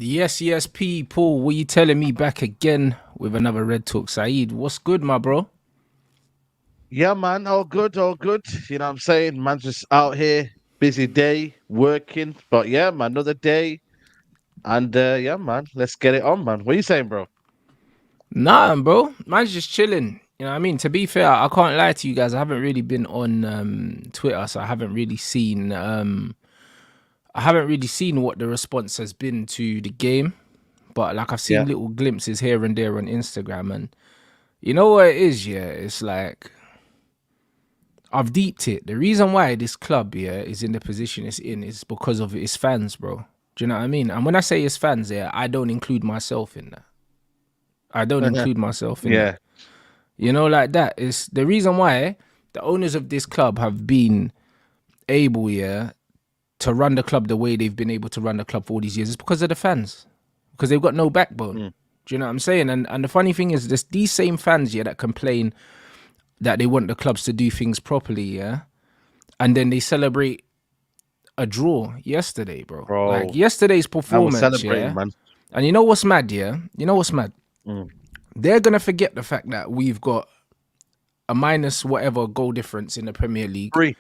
Yes, yes, people. What you telling me back again with another Red Talk? Saeed, what's good, my bro? Yeah, man, all good, all good. You know what I'm saying? Man's just out here, busy day, working. But yeah, man, another day. And yeah, man, let's get it on, man. What are you saying, bro? Nah, bro. Man's just chilling. You know what I mean? To be fair, I can't lie to you guys. I haven't really been on Twitter, so I haven't really seen what the response has been to the game. But like I've seen Yeah. little glimpses here and there on Instagram, and you know what it is, yeah? It's like I've deeped it. The reason why this club, yeah, is in the position it's in is because of its fans, bro. Do you know what I mean? And when I say its fans, yeah, I don't include myself in that. I don't include myself in that. Yeah. You know, like that is the reason why the owners of this club have been able, yeah, to run the club the way they've been able to run the club for all these years. It's because of the fans, because they've got no backbone. Mm. Do you know what I'm saying? And the funny thing is, this these same fans, yeah, that complain that they want the clubs to do things properly, yeah, and then they celebrate a draw yesterday, bro. Like Bro, yesterday's I was performance, celebrating, yeah. man. And you know what's mad, yeah? You know what's mad? Mm. They're gonna forget the fact that we've got a minus whatever goal difference in the Premier League, Three.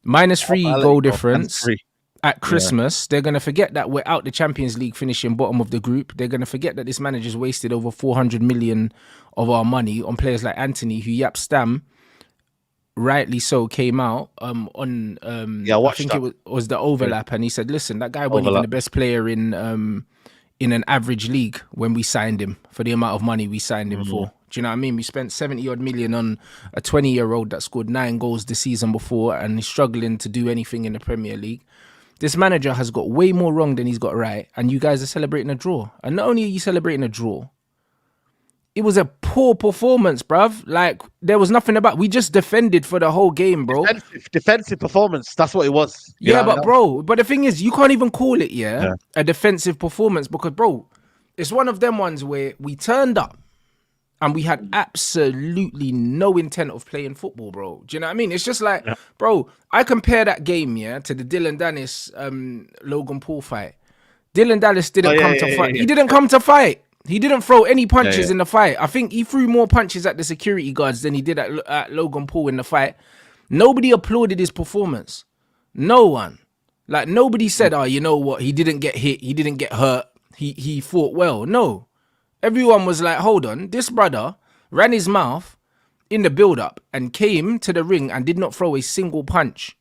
minus three I'll let you goal go. And difference three. at Yeah. Christmas. They're gonna forget that we're out the Champions League, finishing bottom of the group. They're gonna forget that this manager's wasted over 400 million of our money on players like Anthony, who Yap Stam rightly so came out on Yeah, I watch think it that. was the Yeah. overlap, and he said, listen, that guy wasn't even Overlap. the best player in an average league when we signed him for the amount of money we signed him Mm. for. Do you know what I mean? We spent 70 odd million on a 20-year-old that scored 9 goals the season before and is struggling to do anything in the Premier League. This manager has got way more wrong than he's got right, and you guys are celebrating a draw. And not only are you celebrating a draw, it was a poor performance, bruv. Like, there was nothing about. We just defended for the whole game, bro. Defensive performance. That's what it was. You Yeah, know what I but mean? bro, but the thing is, you can't even call it, yeah, Yeah. a defensive performance because, bro, it's one of them ones where we turned up and we had absolutely no intent of playing football, bro. Do you know what I mean? It's just like, Yeah. bro, I compare that game, yeah, to the Dylan Dennis Logan Paul fight. Dylan Dallas Oh didn't yeah, come yeah, to yeah, fight. yeah. He didn't come to fight. He didn't throw any Yeah, punches yeah. in the fight. I think he threw more punches at the security guards than he did at Logan Paul in the fight. Nobody applauded his performance. No one. Like nobody said, "Oh, you know what? He didn't get hit. He didn't get hurt. He fought well." No. Everyone was like, "Hold on. This brother ran his mouth in the build-up and came to the ring and did not throw a single punch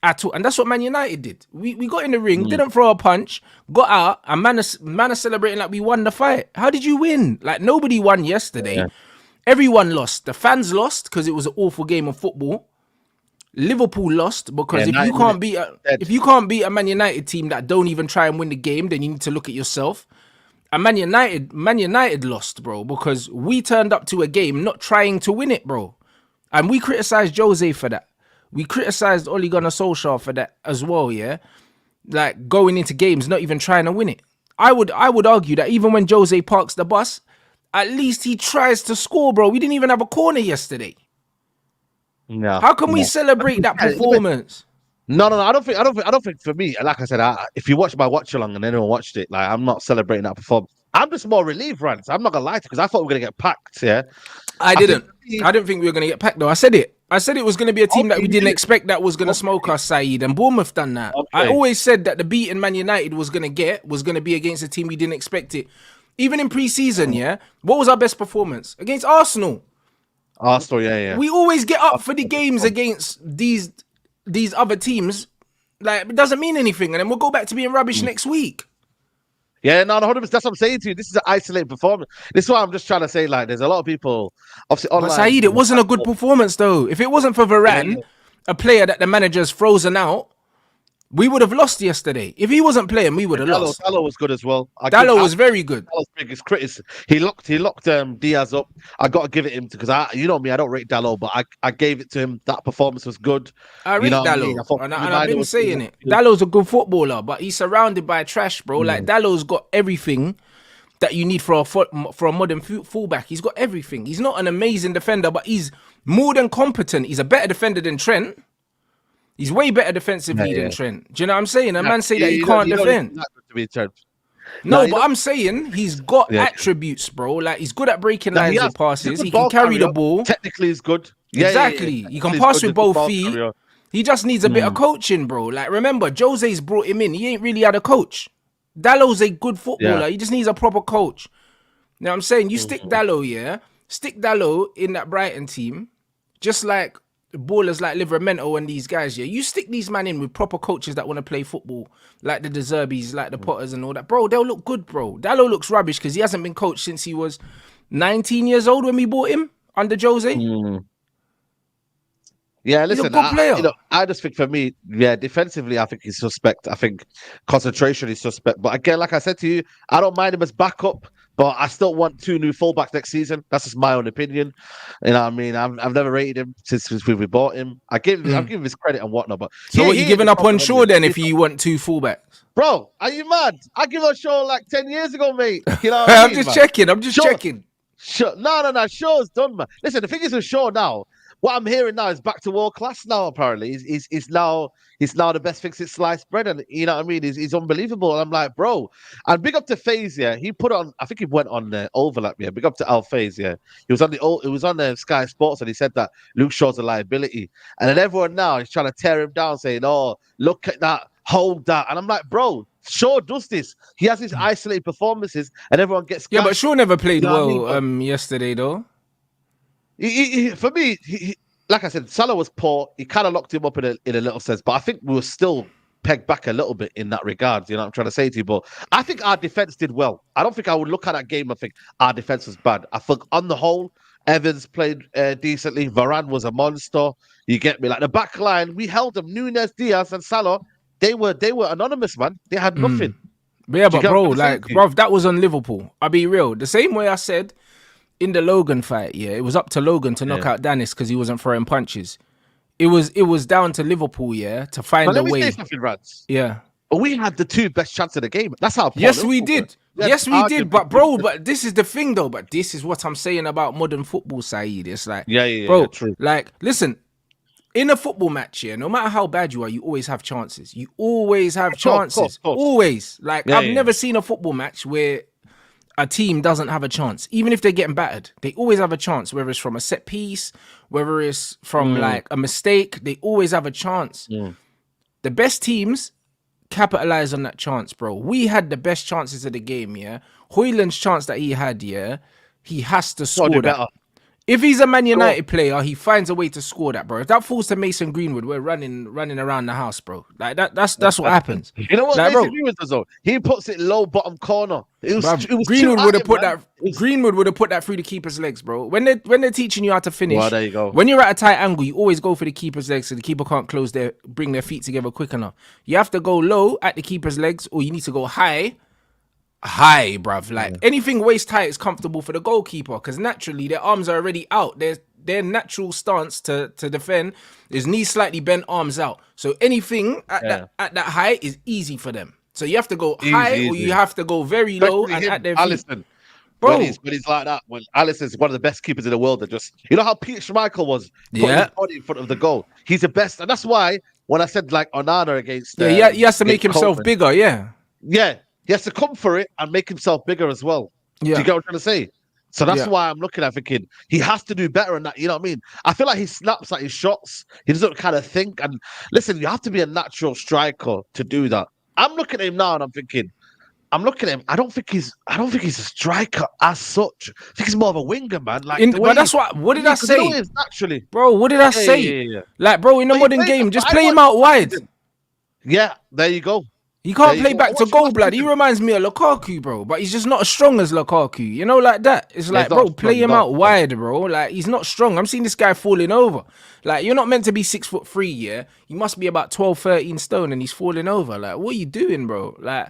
at all." And that's what Man United did. We got in the ring, Mm. didn't throw a punch, got out, and man is celebrating like we won the fight. How did you win? Like nobody won yesterday. Yeah. Everyone lost. The fans lost because it was an awful game of football. Liverpool lost because Yeah, if you 90 can't minutes beat a dead. if you can't beat a Man United team that don't even try and win the game, then you need to look at yourself. And Man United lost, bro, because we turned up to a game not trying to win it, bro. And we criticized Jose for that. We criticized Ole Gunnar Solskjaer for that as well, yeah? Like going into games not even trying to win it. I would argue that even when Jose parks the bus, at least he tries to score, bro. We didn't even have a corner yesterday. No, How can we no. celebrate that performance? No. I don't think for me. Like I said, if you watch my watch along and anyone watched it, like I'm not celebrating that performance. I'm just more relieved, Rants. I'm not gonna lie to you because I thought we were gonna get packed. Yeah, I I think didn't. for me, I didn't think we were going to get packed though. I said it. I said it was going to be a team that okay, we you didn't did. expect that was going to smoke Okay, us, Saeed. And Bournemouth done that. I okay. always said that the beating Man United was going to get was going to be against a team we didn't expect it. Even in pre-season, Mm. yeah. What was our best performance against Arsenal? Arsenal, yeah. We always get up for the Arsenal, games against these other teams. Like it doesn't mean anything, and then we'll go back to being rubbish Mm. next week. Yeah, no, 100%. That's what I'm saying to you. This is an isolated performance. This is why I'm just trying to say. Like, there's a lot of people, obviously But online. Saeed, it wasn't a good performance though. If it wasn't for Yeah, Varane, yeah. a player that the manager's frozen out, we would have lost yesterday. If he wasn't playing, we would have lost. Dallo was good as well. Dallo was very good. Dallo's biggest critic. He locked Diaz up. I got to give it him because you know me, I don't rate Dallo, but I gave it to him. That performance was good. I You rate know what I mean? I Dallo, thought and Kevin I've Miner been was saying it. Dallo's a good footballer, but he's surrounded by trash, bro. Like Mm. Dallo's got everything that you need for a modern fullback. He's got everything. He's not an amazing defender, but he's more than competent. He's a better defender than Trent. He's way better Yeah, defensively than yeah. Trent. Do you know what I'm saying? A Yeah, man say you, that he you don't can't you don't need to defend. be that good to be a church. Now No, you but know. I'm saying he's got Yeah, attributes, bro. Like he's good at breaking now he lines has. with He's a passes. good He can ball carry the carrier. ball. Technically, he's good. Yeah, yeah, yeah. Exactly. He can Technically, he's pass good. He's with a good both ball feet. carrier. He just needs a bit of coaching, bro. Like remember, Jose's brought him in. He ain't really had a coach. Dallow's a good Yeah. footballer. He just needs a proper coach. Now I'm saying you stick Mhm. Dallow, yeah, stick Dallow in that Brighton team, just like ballers like Livermento and these guys, yeah. You stick these man in with proper coaches that want to play football, like the De Zerbis, like the Potters and all that, bro. They'll look good, bro. Dallow looks rubbish because he hasn't been coached since he was 19 years old when we bought him under Jose. Mm. Yeah, He's a listen, good player. I just think for me, yeah, defensively, I think he's suspect. I think concentration is suspect. But again, like I said to you, I don't mind him as backup, but I still want two new fullbacks next season. That's just my own opinion. You know what I mean? I've never rated him since we bought him. I've given him his credit and whatnot, but So what you here's the giving up on problem Shaw anyway. then if you want two fullbacks? Bro, are you mad? I give a show like 10 years ago, mate. You know what I I'm mean, just man? checking. I'm just Sure. checking. Sure. No. Shaw's done, man. Listen, the thing is with Shaw now, what I'm hearing now is back to world class now, apparently. He's now the best thing since sliced bread, and you know what I mean? He's unbelievable. And I'm like, bro. And big up to FaZe, yeah. He put on, I think he went on overlap, yeah. Big up to Al FaZe, yeah. It was on Sky Sports, and he said that Luke Shaw's a liability. And then everyone now is trying to tear him down, saying, oh, look at that, hold that. And I'm like, bro, Shaw does this. He has his isolated performances, and everyone gets Yeah, but gassed. Shaw never played You know what I mean? well yesterday though. For me, like I said, Salah was poor. He kind of locked him up in a little sense, but I think we were still pegged back a little bit in that regard. You know what I'm trying to say to you? But I think our defense did well. I don't think I would look at that game and think our defense was bad. I think on the whole, Evans played decently. Varane was a monster. You get me? Like the back line, we held them. Nunes, Diaz, and Salah. They were anonymous, man. They had nothing. But yeah, Do you but get what bro, I'm trying to say like, to you? bro, that was on Liverpool. I'll be real. The same way I said in the Logan fight, yeah, it was up to Logan to knock Yeah. out Dennis because he wasn't throwing punches. It was down to Liverpool, yeah, to But find a let me say way. something, Rants. Yeah. We had the two best chances of the game. That's how poor Yes, we Liverpool were. did. Yes, Yes, we did. arguably But two of bro, the but this is the thing though. But this is what I'm saying about modern football, Saeed. It's like, Yeah, bro, true. like, listen, in a football match, yeah, no matter how bad you are, you always have chances. You always have chances. Of course. Always. Like, Yeah, I've yeah, yeah. never seen a football match where a team doesn't have a chance. Even if they're getting battered, they always have a chance, whether it's from a set piece, whether it's from like a mistake, they always have a chance. Mm. The best teams capitalize on that chance, bro. We had the best chances of the game, yeah. Hoyland's chance that he had, yeah, he has to Gotta score do that. better. If he's a Man Sure. United player, he finds a way to score that, bro. If that falls to Mason Greenwood, we're running around the house, bro. Like that's what happens. You know what Like, Mason bro, Greenwood does though? He puts it low bottom corner. It was bruv, too Greenwood at would have him, put man. that. Greenwood would have put that through the keeper's legs, bro. When they're teaching you how to finish, Well, there you go. when you're at a tight angle, you always go for the keeper's legs, so the keeper can't bring their feet together quick enough. You have to go low at the keeper's legs, or you need to go high, bruv. Like anything waist high is comfortable for the goalkeeper because naturally their arms are already out. Their natural stance to defend is knees slightly bent, arms out. So anything at that height is easy for them. So you have to go high or you have to go very low Especially and him, at their feet. Alisson. Bro, When he's like that, when Alisson's one of the best keepers in the world, that just you know how Peter Schmeichel was putting Yeah. his body in front of the goal. He's the best, and that's why when I said like Onana against he has to make against himself Coleman, bigger. Yeah, yeah, he has to come for it and make himself bigger as well. Do yeah. you get what I'm trying to say? So that's Yeah. why I'm looking at thinking he has to do better in that. You know what I mean? I feel like he snaps at his shots. He doesn't kind of think. And listen, you have to be a natural striker to do that. I'm looking at him now and I'm looking at him. I don't think he's a striker as such. I think he's more of a winger, man. Like the way But that's what did I 'cause you know say? he is naturally. Bro, what did I Yeah, say? yeah. Like, bro, in the But he modern plays- game, just but I play him watched out wide. him. Yeah, there you go. He can't There you play go. back I to watched goal, him blood. He last reminds me of Lukaku, bro. But he's just not as strong as Lukaku. You know, like that. It's like, he's not bro, strong, play he's him not out strong. wide, bro. Like, he's not strong. I'm seeing this guy falling over. Like, you're not meant to be 6'3", yeah? You must be about 12, 13 stone and he's falling over. Like, what are you doing, bro? Like,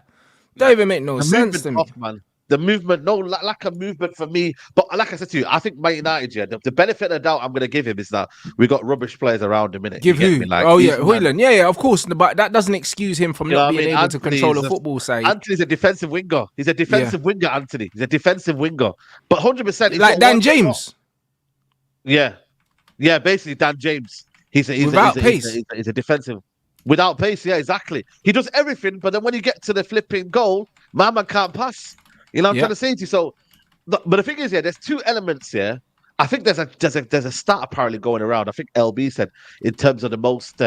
don't even make no The sense to movement me. off, man. The movement, no lack of movement for me. But like I said to you, I think Man United, yeah, the benefit of the doubt I'm going to give him is that we got rubbish players around him, innit? Give You get who? me? Like, Oh, yeah, these man- Hoyland. Yeah, of course. But that doesn't excuse him from You know not what I being mean? able to control Anthony's the football side. Anthony's a defensive winger. He's a defensive winger, Anthony. He's a defensive winger. But 100%. Like Dan James. Yeah. Yeah, basically Dan James. He's a defensive. Without pace, yeah, exactly. He does everything, but then when you get to the flipping goal, My man can't pass. You know what I'm trying Yeah. to say to you? So, but the thing is, yeah, there's two elements here. I think there's a stat apparently going around. I think LB said in terms of the most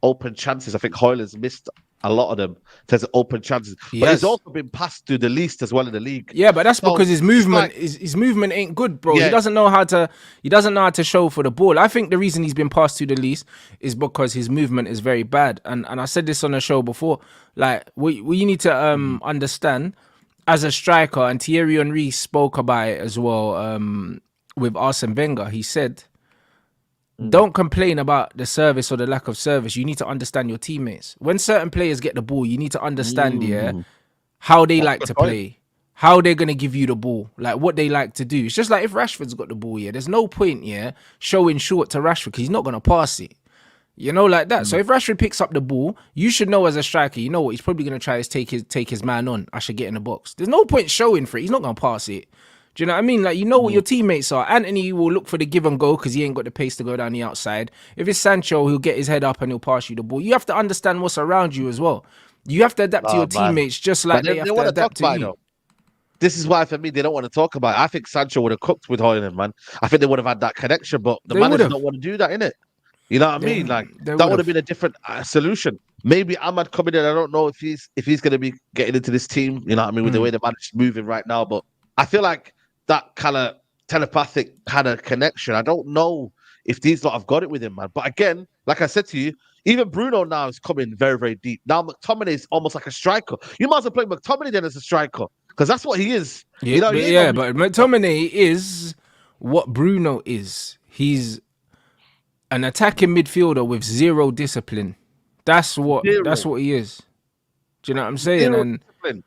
open chances, I think Hoyland's missed a lot of them in terms of open chances, He but he's has. also been passed to the least as well in the league. Yeah, but that's So because his it's movement like, his movement ain't good, bro. He yeah, doesn't know how to he doesn't know how to show for the ball. I think the reason he's been passed to the least is because his movement is very bad. And I said this on the show before. Like we need to mm, understand as a striker, and Thierry Henry spoke about it as well with Arsene Wenger. He said, mm, don't complain about the service or the lack of service. You need to understand your teammates. When certain players get the ball, you need to understand, yeah, mm. how they That's a like good to point. play, how they're gonna give you the ball, like what they like to do. It's just like if Rashford's got the ball, yeah, there's no point, yeah, showing short to Rashford because he's not gonna pass it. You know, like that. So Mm. if Rashford picks up the ball, you should know as a striker, you know what he's probably gonna try is take his man on. I should get in the box. There's no point showing for it. He's not gonna pass it. Do you know what I mean? Like, you know what Mm. your teammates are. Anthony will look for the give and go because he ain't got the pace to go down the outside. If it's Sancho, he'll get his head up and he'll pass you the ball. You have to understand what's around you as well. You have to adapt to your Oh man, teammates just but like they they have to want to talk adapt to about it you. though. This is why for me they don't want to talk about it. I think Sancho would have cooked with Hoyland, man. I think they would have had that connection, but the They would manager have. don't want to do that, innit? You know what I mean? Like They that would would have have. been a different solution. Maybe Ahmad coming in. I don't know if he's going to be getting into this team. You know what I mean? With the way the manager's moving right now, but I feel like that kind of telepathic kind of connection. I don't know if these lot have got it with him, man. But again, like I said to you, even Bruno now is coming very, very deep. Now McTominay is almost like a striker. You might as well play McTominay then as a striker because that's what he is. Yeah, You know, but he ain't no yeah, but midfielder. McTominay is what Bruno is. He's an attacking midfielder with zero discipline. That's Zero, what he is. Do you know what I'm saying? zero And discipline.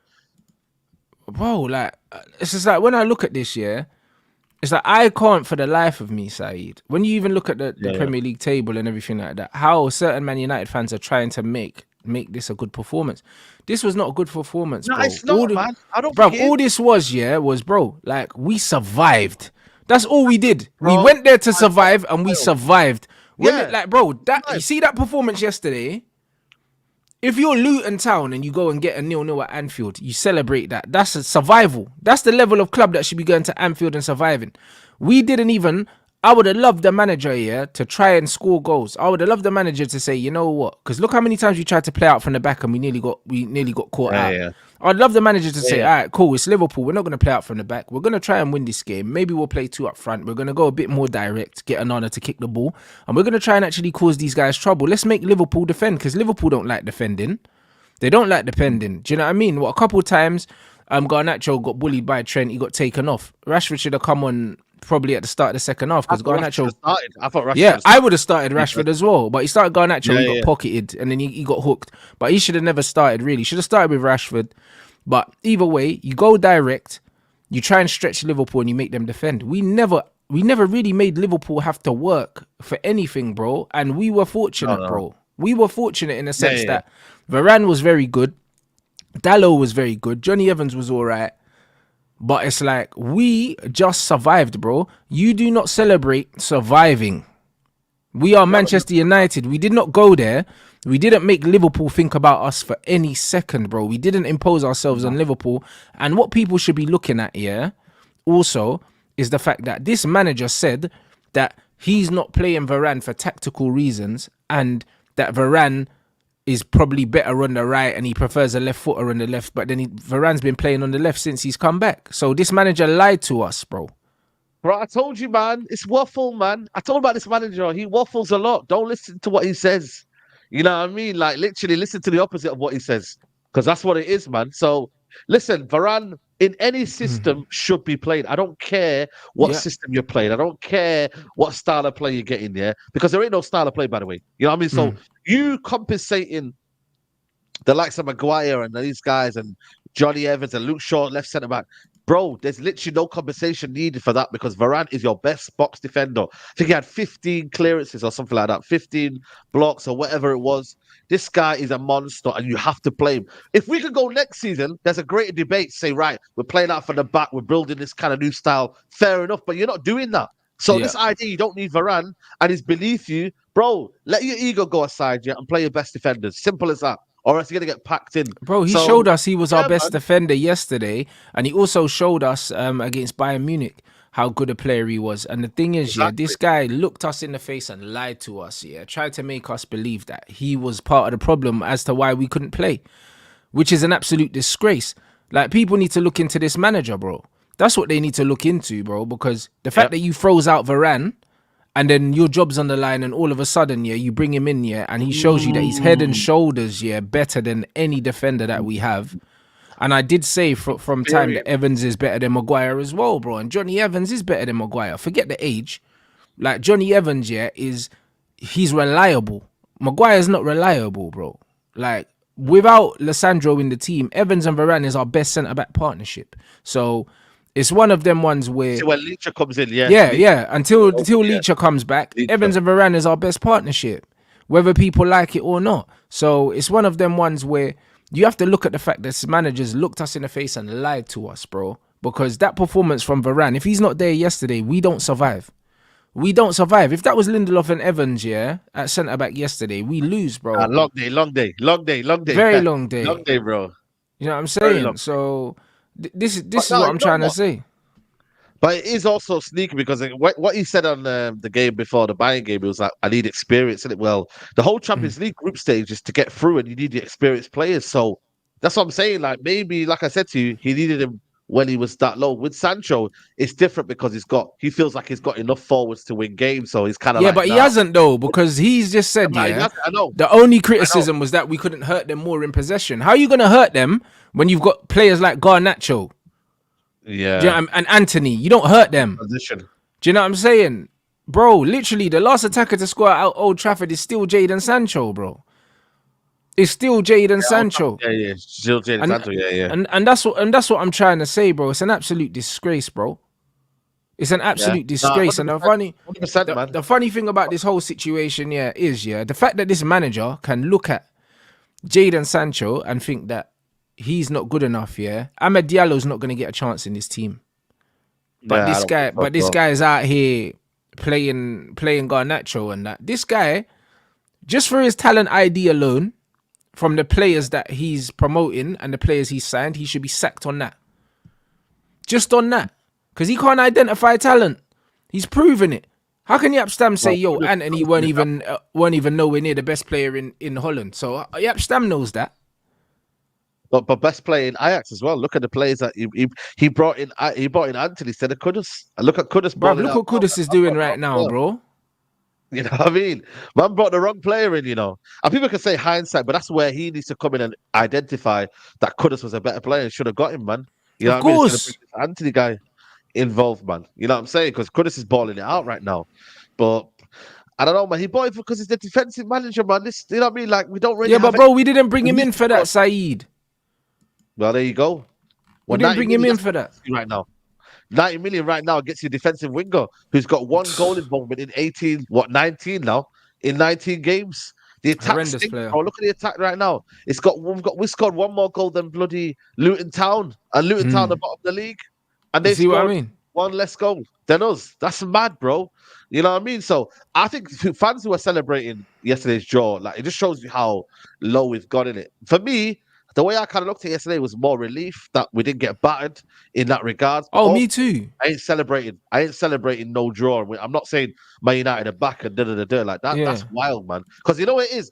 bro, like it's just like when I look at this, yeah, it's like I can't for the life of me, Saeed. When you even look at the Yeah, yeah. Premier League table and everything like that, how certain Man United fans are trying to make this a good performance. This was not a good performance, No, bro. it's not, man. I don't Bro, think it is, all this was, yeah, was bro, like we survived. That's all we did. We bro. went there to I got survive and we wild. survived. When it Yeah, like, bro, that you right. see that performance yesterday? If you're Luton Town and you go and get a 0-0 at Anfield, you celebrate that. That's a survival. That's the level of club that should be going to Anfield and surviving. We didn't even. I would have loved the manager here to try and score goals. I would have loved the manager to say, you know what? Because look how many times we tried to play out from the back and we nearly got caught Yeah, out. yeah, I'd love the manager to yeah, say, yeah. all right, cool, it's Liverpool. We're not going to play out from the back. We're going to try and win this game. Maybe we'll play two up front. We're going to go a bit more direct, get Anana to kick the ball. And we're going to try and actually cause these guys trouble. Let's make Liverpool defend because Liverpool don't like defending. They don't like Mm. defending. Do you know what I mean? Well, a couple of times, Garnacho got bullied by Trent. He got taken off. Rashford should have come on probably at the start of the second half I because thought Rashford should Garnacho. have started. I thought Rashford should Yeah, have I started. would have started Rashford as well, but he started Garnacho. Yeah, He got yeah. pocketed and then he got hooked. But he should have never started. Really, should have started with Rashford. But either way, you go direct. You try and stretch Liverpool and you make them defend. We never really made Liverpool have to work for anything, bro. And we were No, fortunate, no. bro. We were fortunate in the Yeah, sense yeah, yeah. that Varane was very good. Dallo was very good. Johnny Evans was all right. But it's like we just survived, bro. You do not celebrate surviving. We are No, no, Manchester United. We did not go there. We didn't make Liverpool think about us for any second, bro. We didn't impose ourselves no. on Liverpool. And what people should be looking at here also is the fact that this manager said that he's not playing Varane for tactical reasons and that Varane is probably better on the right and he prefers a left footer on the left. But then Varane's been playing on the left since he's come back. So this manager lied to us, bro. Bro, I told you, man. It's waffle, man. I told about this manager. He waffles a lot. Don't listen to what he says. You know what I mean? Like, literally listen to the opposite of what he says. Because that's what it is, man. So, listen, Varane in any system should be played. I don't care what Yeah. system you're playing. I don't care what style of play you're getting there. Because there ain't no style of play, by the way. You know what I mean? So, you compensating the likes of Maguire and these guys and Johnny Evans and Luke Shaw left centre back. Bro, there's literally no conversation needed for that because Varane is your best box defender. I think he had 15 clearances or something like that, 15 blocks or whatever it was. This guy is a monster and you have to play him. If we could go next season, there's a great debate. Say, right, we're playing out from the back, we're building this kind of new style. Fair enough, but you're not doing that. So Yeah. this idea you don't need Varane and he's beneath you, bro, let your ego go aside, yeah, and play your best defenders. Simple as that. or else you're gonna get packed in. Bro, he So showed us he was our yeah, best man, defender yesterday, and he also showed us against Bayern Munich how good a player he was. And the thing is, yeah, exactly. this guy looked us in the face and lied to us, yeah, tried to make us believe that he was part of the problem as to why we couldn't play, which is an absolute disgrace. Like, people need to look into this manager, bro. That's what they need to look into, bro, because the Yeah, fact that you froze out Varane and then your job's on the line and all of a sudden, yeah, you bring him in, yeah, and he shows you that he's head and mm, shoulders, yeah, better than any defender that we have. And I did say from time period. that Evans is better than Maguire as well, bro. And Johnny Evans is better than Maguire. Forget the age. Like, Johnny Evans, yeah, he's reliable. Maguire's not reliable, bro. Like, without Lissandro in the team, Evans and Varane is our best centre back partnership. So it's one of them ones where, See when Leacher comes in, yeah, yeah, yeah. Until yeah, Leacher comes back, Leacher. Evans and Varane is our best partnership, whether people like it or not. So it's one of them ones where you have to look at the fact that managers looked us in the face and lied to us, bro. Because that performance from Varane, if he's not there yesterday, we don't survive. We don't survive. If that was Lindelof and Evans, yeah, at centre back yesterday, we lose, bro. Long day, long day, long day, long day, Very long long day. day, bro. You know what I'm Very long. saying? So But this is no, what you I'm know trying to what? say. But it is also sneaky because what he said on the game before the Bayern game, it was like, I need experience in it. Well, the whole Mm. Champions League group stage is to get through and you need the experienced players. So that's what I'm saying. Like maybe, like I said to you, he needed him when he was that low. With Sancho, it's different because he feels like he's got enough forwards to win games. So he's kind of Yeah, like, but he nah. hasn't though, because he's just said, yeah, I know, the only I know. criticism was that we couldn't hurt them more in possession. How are you gonna hurt them when you've got players like Garnacho, do you Yeah, know, and Anthony? You don't hurt them. position. Do you know what I'm saying? Bro, literally the last attacker to score out Old Trafford is still Jadon Sancho, bro. It's still Jadon Sancho. Yeah, yeah. Still Jadon And Sancho. Yeah, yeah, and that's what I'm trying to say, bro. It's an absolute disgrace, bro. It's an yeah. absolute Nah, disgrace. And 100%, 100%, man. the funny thing about this whole situation, yeah, is, yeah, the fact that this manager can look at Jadon Sancho and think that he's not good enough, yeah. Ahmed Diallo's not gonna get a chance in this team. But Yeah, I this don't think guy, so. but this guy is out here playing Garnacho and that. This guy, just for his talent ID alone, from the players that he's promoting and the players he's signed, he should be sacked on that. Just on that. Because he can't identify talent. He's proven it. How can Yap Stam say, Well, yo, Anthony weren't even nowhere near the best player in Holland? So Yap Stam knows that. but best player in Ajax as well. Look at the players that he brought in. He brought in Anthony instead of Kudus. And look at Kudus Bruv, balling look out. what Kudus is doing right now, bro. You know what I mean? Man brought the wrong player in, you know. And people can say hindsight, but that's where he needs to come in and identify that Kudus was a better player and should have got him, man. You know Of what I mean? Instead of course. bringing this Anthony guy involved, man. You know what I'm saying? Because Kudus is balling it out right now. But I don't know, man. He bought him because he's the defensive manager, man. This, you know what I mean? Like, we don't really Yeah, have but any. bro, we didn't bring We him need in to for go. that, Saeed. Well, there you go. We Well, didn't 90 bring him million, in that's for what that. gets you right now. 90 million right now gets you a defensive winger who's got one goal involvement in 18, 19 now, in 19 games. The attack Horrendous stinks, player. bro. Look at the attack right now. We scored one more goal than bloody Luton Town. And Luton Town are Mm. bottom of the league. And You they see what I scored mean? one less goal than us. That's mad, bro. You know what I mean? So I think fans who are celebrating yesterday's draw, like it just shows you how low we've got in it. For me, the way I kind of looked at it yesterday was more relief that we didn't get battered in that regards. But Oh, me also, too. I ain't celebrating. I ain't celebrating no draw. I'm not saying Man United are back and da da da da like that. Yeah. That's wild, man. Because you know what it is.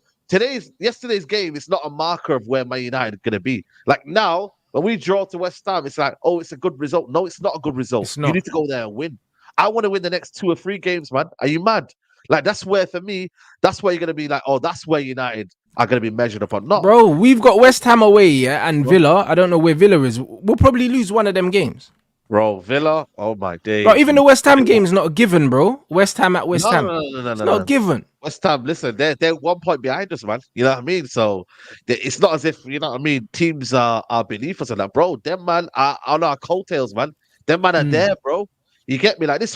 Yesterday's game is not a marker of where Man United are gonna be. Like now, when we draw to West Ham, it's like, oh, it's a good result. No, it's not a good result. It's You not. need to go there and win. I want to win the next 2 or 3 games, man. Are you mad? Like that's where for me, that's where you're gonna be like, oh, that's where United are gonna be measured upon. Not Bro, we've got West Ham away, yeah, and Villa. I don't know where Villa is. We'll probably lose one of them games. bro, Villa. Oh my Bro, days. even the West Ham game's not a given, bro. West Ham at West No, Ham. no, no, no, It's no, not a no. given. West Ham, listen, they're 1 point behind us, man. You know what I mean? So it's not as if you know what I mean. Teams are beneath us and that, bro. Them man are on our coattails, man. Them man are Mm, there, bro. You get me? Like this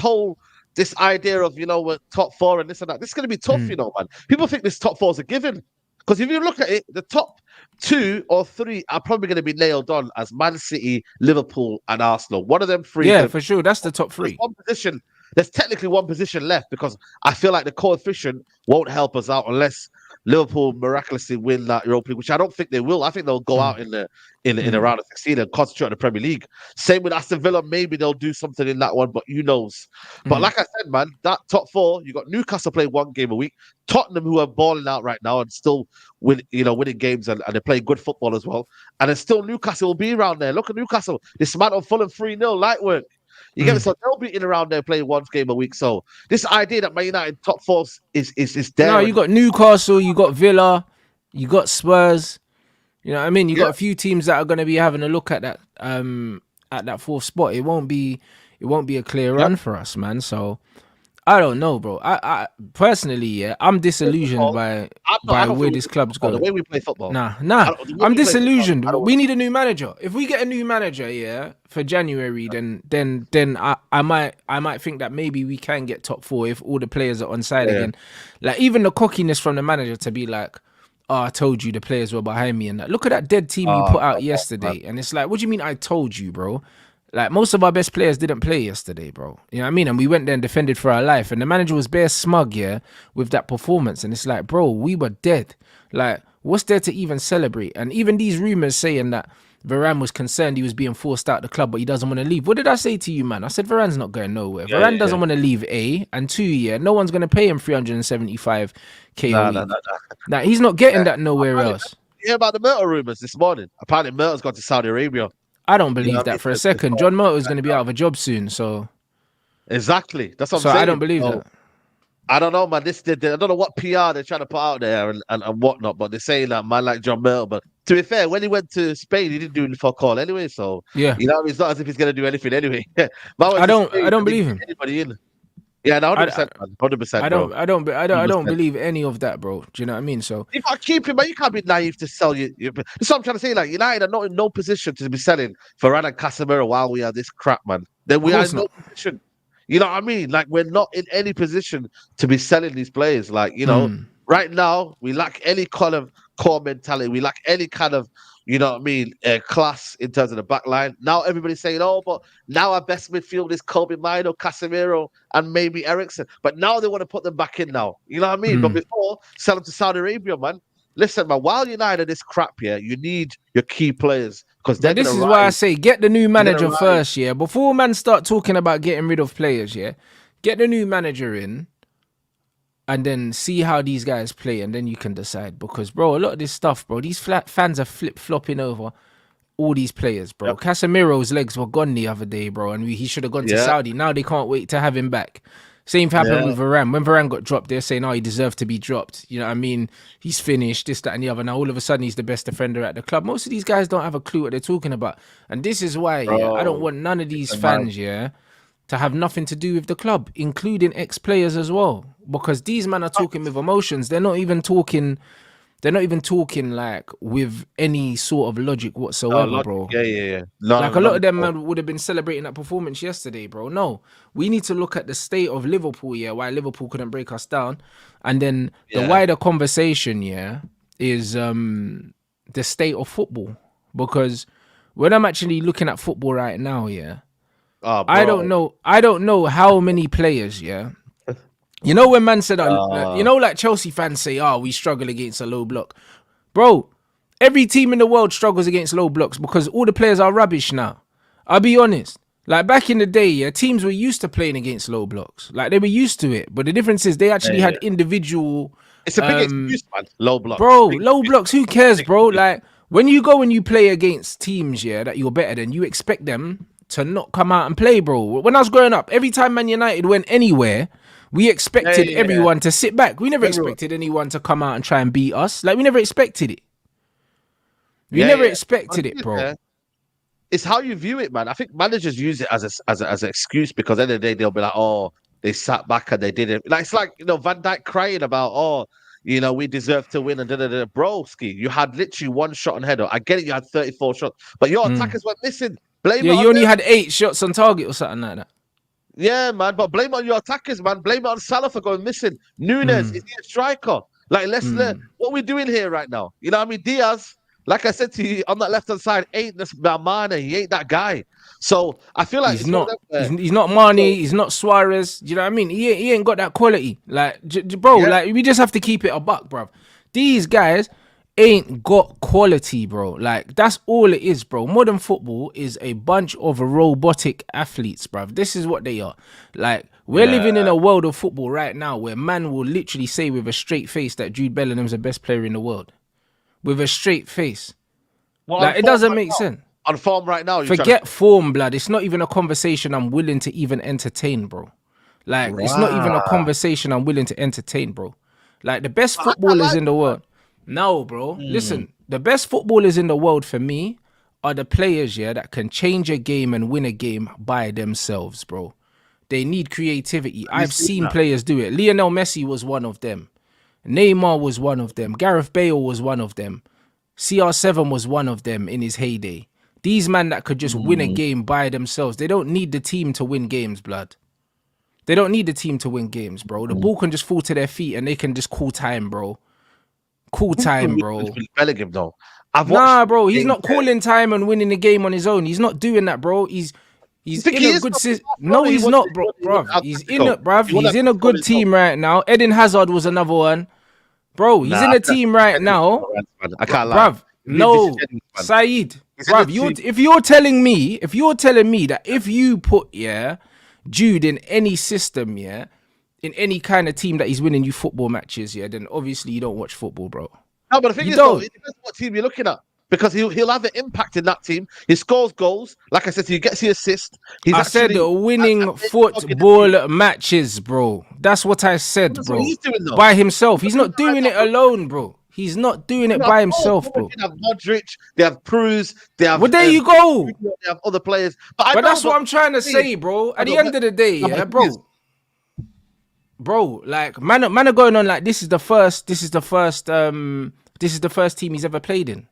idea of we're top 4 and this and that. This is gonna be tough, mm. man. People think this top 4 is a given because if you look at it, the top 2 or 3 are probably going to be nailed on as Man City, Liverpool, and Arsenal. One of them three is Yeah, going to for sure. That's the top there's three. one position. There's technically one position left because I feel like the coefficient won't help us out unless Liverpool miraculously win that Europa League, which I don't think they will. I think they'll go out in a Mm, round of 16 and concentrate on the Premier League. Same with Aston Villa, maybe they'll do something in that one, but who knows? But mm. like I said, man, that top four, you got Newcastle playing one game a week, Tottenham who are balling out right now and still winning games and they play good football as well. And then still Newcastle will be around there. Look at Newcastle, dismantled Fulham 3-0, light work. You get me? Mm. So they'll be in around there playing one game a week. So this idea that Man United top four is No, there you and got Newcastle, you got Villa, you got Spurs. You know what I mean? You yeah, got a few teams that are going to be having a look at that fourth spot. It won't be a clear yeah. run for us, man. So I don't know, bro. I personally, yeah, I'm disillusioned Football, by I'm not. I by don't where think we this play club's football. The going. way we play football, Nah. the way I'm we play football, disillusioned. I don't. We need a new manager. If we get a new manager, yeah, for January, then I might think that maybe we can get top four if all the players are on side Yeah. again. Like even the cockiness from the manager to be like, "Oh, I told you the players were behind me," and that. Look at that dead team you Oh, put out come on, man. yesterday, and it's like, what do you mean I told you, bro? Like most of our best players didn't play yesterday, bro. You know what I mean? And we went there and defended for our life. And the manager was bare smug, yeah, with that performance. And it's like, bro, we were dead. Like, what's there to even celebrate? And even these rumors saying that Varane was concerned he was being forced out the club, but he doesn't want to leave. What did I say to you, man? I said Varane's not going nowhere. Yeah, yeah, Varane yeah. doesn't want to leave, A. And two, yeah, no one's going to pay him 375K a No, no, week. no, no. Now, he's not getting Yeah. that nowhere Apparently, else. you hear about the Myrtle rumors this morning? Apparently, Myrtle's gone to Saudi Arabia. I don't You know believe what I mean? that for a It's second. all John Motor is going to be out of a job soon, exactly. That's what I'm so I don't saying. believe So that. I don't know, man. I don't know what PR they're trying to put out there and whatnot, but they're saying that man like John Myrtle. But to be fair, when he went to Spain, he didn't do fuck all anyway. So Yeah. you know, it's not as if he's gonna do anything anyway. Man went I to don't Spain I don't and didn't believe get him. anybody in. Yeah, no, 100%, I, man. 100%, I bro. don't I don't I don't I don't 100%. believe any of that, bro. Do you know what I mean? So You got to keep him, man. You can't be naive to sell you. That's what I'm trying to say. Like United are not in no position to be selling Varane and Casemiro while we are this crap, man. Then of we are course in no not. position. You know what I mean? Like we're not in any position to be selling these players. Like Mm. right now we lack any kind of core mentality. We lack any kind of, you know what I mean, class in terms of the back line. Now everybody's saying, oh, but now our best midfield is Kobe Mino, Casemiro, and maybe Ericsson. But now they want to put them back in now. You know what I mean? But Mm. before, sell them to Saudi Arabia, man. Listen, man, while United is crap here, you need your key players because they're But going this to is why I rise. say get the new They're going to manager rise. first, yeah. Before man start talking about getting rid of players, yeah. Get the new manager in and then see how these guys play and then you can decide. Because bro, a lot of this stuff, bro, these fans are flip-flopping over all these players, bro. Yep. Casemiro's legs were gone the other day, bro, and he should have gone to Yeah. Saudi. Now they can't wait to have him back. Same happened Yeah. with Varane. When Varane got dropped, they're saying, oh, he deserved to be dropped. You know what I mean? He's finished, this, that, and the other. Now all of a sudden he's the best defender at the club. Most of these guys don't have a clue what they're talking about. And this is why, yeah, I don't Bro. want none of these Listen, man. fans, yeah, to have nothing to do with the club, including ex-players as well. Because these men are talking with emotions. They're not even talking like with any sort of logic whatsoever, bro. Yeah, yeah, yeah. None, Like a lot none of them at all. man would have been celebrating that performance yesterday, bro. No, we need to look at the state of Liverpool, yeah, why Liverpool couldn't break us down, and then the Yeah. wider conversation, yeah, is the state of football. Because when I'm actually looking at football right now, yeah, Oh, I bro. don't know how many players, yeah. You know when man said, you Uh, know, like Chelsea fans say, oh, we struggle against a low block, bro. Every team in the world struggles against low blocks because all the players are rubbish now. I'll be honest. Like back in the day, yeah, teams were used to playing against low blocks. Like they were used to it. But the difference is they yeah, actually yeah. had individual It's a big excuse, man. Low blocks. bro, Big low excuse. blocks, who cares, Big bro? excuse. Like when you go and you play against teams, yeah, that you're better than, you expect them to not come out and play, bro. When I was growing up, every time Man United went anywhere, we Yeah, expected yeah, yeah. everyone to sit back. We never Everyone. expected anyone to come out and try and beat us. Like we never expected it. We Yeah, never yeah. expected But it, bro. yeah, it's how you view it, man. I think managers use it as an excuse because at the end of the day they'll be like, oh, they sat back and they didn't. Like it's like Van Dijk crying about, oh, we deserve to win and da da da. Broski, you had literally one shot on header. I get it, you had 34 shots, but your attackers went missing. Blame Yeah, it you on only them. had 8 shots on target or something like that. Yeah, man, but blame it on your attackers, man. Blame it on Salah for going missing. Nunes, is he a striker? Like, let's learn what we're doing here right now. You know what I mean? Diaz, like I said to you, on that left-hand side, ain't this Mane. He ain't that guy. So I feel like He's it's one of not. them He's not Mane. He's not Suarez. Do you know what I mean? He ain't got that quality. Like, bro, yeah, like we just have to keep it a buck, bro. These guys ain't got quality, bro. Like, that's all it is, bro. Modern football is a bunch of robotic athletes, bruv. This is what they are. Like, we're Yeah. living in a world of football right now where man will literally say with a straight face that Jude Bellingham's the best player in the world. With a straight face. Well, Like, it doesn't make sense. On form right now, Forget form, blood. It's not even a conversation I'm willing to even entertain, bro. Like, it's not even a conversation I'm willing to entertain, bro. Like, the best footballers in the world. No, bro. Listen, the best footballers in the world for me are the players, yeah, that can change a game and win a game by themselves, bro. They need creativity. I've seen players do it. Lionel Messi was one of them. Neymar was one of them. Gareth Bale was one of them. CR7 was one of them in his heyday. These men that could just win a game by themselves. They don't need the team to win games, blood. They don't need the team to win games, bro. The ball can just fall to their feet and they can just call time, bro. Call time, bro. Bellingham, though. Nah, bro. He's not calling time and winning the game on his own. He's not doing that, bro. He's in a good system. No, he's not, bro. He's in it, bruv. He's in a good team right now. Eden Hazard was another one. Bro, he's in a team right now. I can't lie. Bruv, no, Saeed. Bruv, if you're telling me that if you put, Jude in any system, in any kind of team that he's winning you football matches, then obviously you don't watch football, bro. No, but the thing is, though, it depends what team you're looking at. Because he'll have an impact in that team. He scores goals. Like I said, he gets the assist. I said winning football matches, bro. That's what I said, bro. What he's doing, though. By himself. He's not doing it alone, bro. He's not doing it by himself, bro. They have Modric, they have Cruz, they have... Well, there you go. They have other players. But that's what I'm trying to say, bro. At the end of the day, bro, like, man are going on like this is the first team he's ever played in.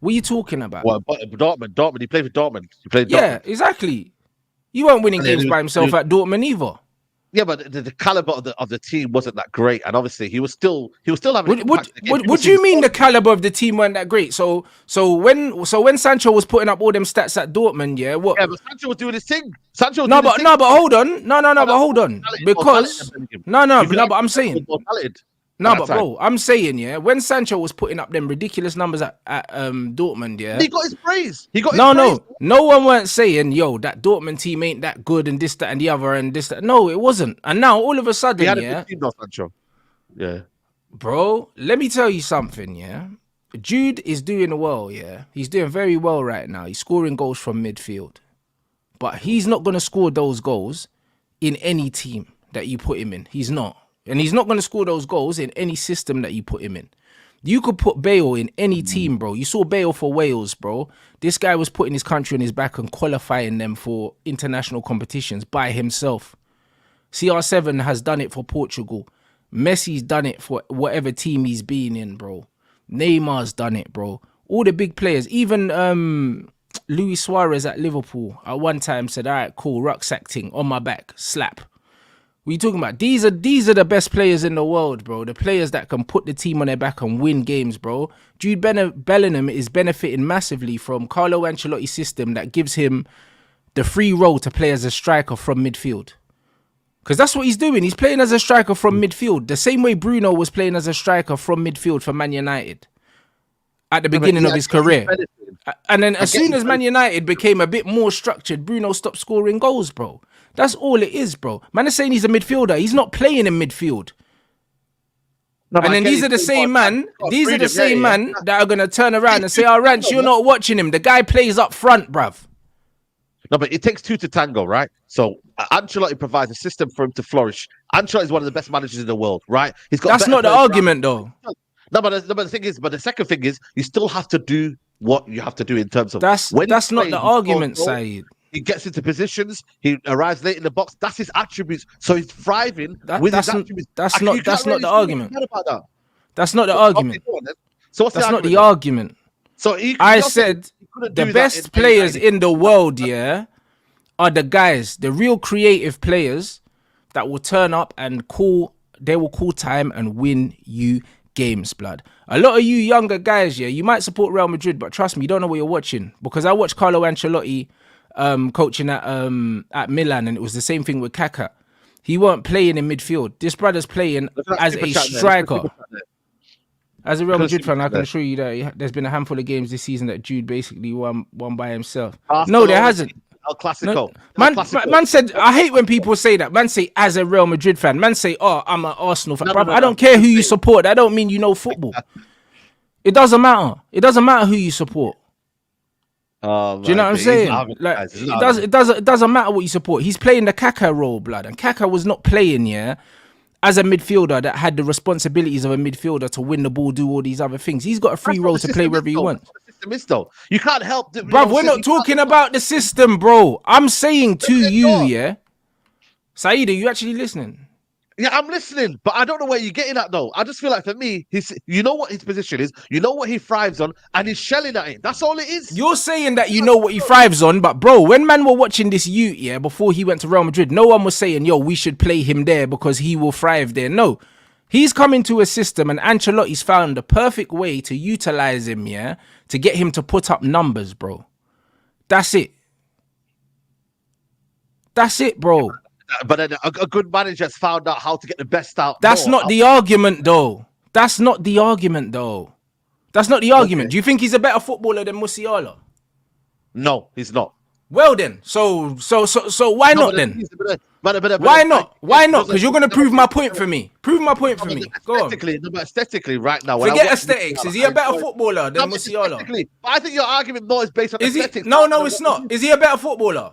What are you talking about? What, Dortmund. He played for Dortmund. Yeah, exactly. You weren't winning games by himself at Dortmund either. Yeah, but the caliber of the team wasn't that great, and obviously he was still having. What do you mean the caliber of the team weren't that great? So when Sancho was putting up all them stats at Dortmund, what? Yeah, but Sancho was doing his thing. But hold on. Because but I'm saying. No, but bro, I'm saying, when Sancho was putting up them ridiculous numbers at Dortmund, he got his praise. No one weren't saying, that Dortmund team ain't that good and this, that, and the other and this, that. No, it wasn't. And now all of a sudden, he had a good team, though, Sancho. Yeah, bro, let me tell you something. Jude is doing well. He's doing very well right now. He's scoring goals from midfield, but he's not gonna score those goals in any team that you put him in. He's not. And he's not going to score those goals in any system that you put him in. You could put Bale in any team, bro. You saw Bale for Wales, bro. This guy was putting his country on his back and qualifying them for international competitions by himself. CR7 has done it for Portugal. Messi's done it for whatever team he's been in, bro. Neymar's done it, bro. All the big players. Even Luis Suarez at Liverpool at one time said, all right, cool, rucksack ting on my back, slap. What are you talking about? These are the best players in the world, bro. The players that can put the team on their back and win games, bro. Jude Bellingham is benefiting massively from Carlo Ancelotti's system that gives him the free role to play as a striker from midfield. Because that's what he's doing. He's playing as a striker from midfield. The same way Bruno was playing as a striker from midfield for Man United at the beginning of his career. And then as soon as Man United became a bit more structured, Bruno stopped scoring goals, bro. That's all it is, bro. Man is saying he's a midfielder. He's not playing in midfield. No, and then these are the same man. These are the same man that are gonna turn around and say, "Oh, Rants, you're not watching him. The guy plays up front, bruv." No, but it takes two to tango, right? So Ancelotti provides a system for him to flourish. Ancelotti is one of the best managers in the world, right? He's got. That's not the argument, though. No, but the thing is, the second thing is, you still have to do what you have to do in terms of. That's not the argument, Saeed. He gets into positions. He arrives late in the box. That's his attributes. So he's thriving with his attributes. That's not the argument. That's not the argument. So what's that's not the argument. So I said the best players in the world, are the guys, the real creative players that will turn up and they will call time and win you games, blood. A lot of you younger guys, you might support Real Madrid, but trust me, you don't know what you're watching. Because I watched Carlo Ancelotti coaching at Milan, and it was the same thing with Kaká. He weren't playing in midfield. This brother's playing as a striker. As a Real Because Madrid fan, I can assure you that there's been a handful of games this season that Jude basically won by himself. No, there Barcelona, hasn't. El No, Clasico. El man, Clasico. man said, I hate when people say that. Man say, as a Real Madrid fan. Man say, oh, I'm an Arsenal fan. No, no, Bruv, no, I no. don't care who you support. That don't mean you know football. It doesn't matter. It doesn't matter who you support. Oh, Do you know what I'm he's saying? having it, Like, guys. He's it having doesn't matter what you support. He's playing the Kaka role, blood, and Kaka was not playing, yeah, as a midfielder that had the responsibilities of a midfielder to win the ball, do all these other things. He's got a free That's what role the to play system is, wherever he though. wants. That's what the system is, though. You can't help. Bruv, we're not talking about the system, bro. I'm saying to you, yeah. Saeed, are you actually listening? Yeah, I'm listening, but I don't know where you're getting at, though. I just feel like for me, you know what his position is, you know what he thrives on, and he's shelling at it. That's all it is. You're saying that you know what he thrives on, but bro, when man were watching this youth, yeah, before he went to Real Madrid, no one was saying, yo, we should play him there because he will thrive there. No. He's come into a system and Ancelotti's found the perfect way to utilize him, yeah, to get him to put up numbers, bro. That's it. That's it, bro. But then a good manager's found out how to get the best out. That's not the argument, though. That's not the argument, though. That's not the argument. Okay. Do you think he's a better footballer than Musiala? No, he's not. Well then, so why not then? Why not? Why not? Because you're gonna prove my point for me. Prove my point for me. Go on. Aesthetically, right now. Forget aesthetics. Is he a better footballer than Musiala? But I think your argument more is based on aesthetics. No, it's not. Is he a better footballer?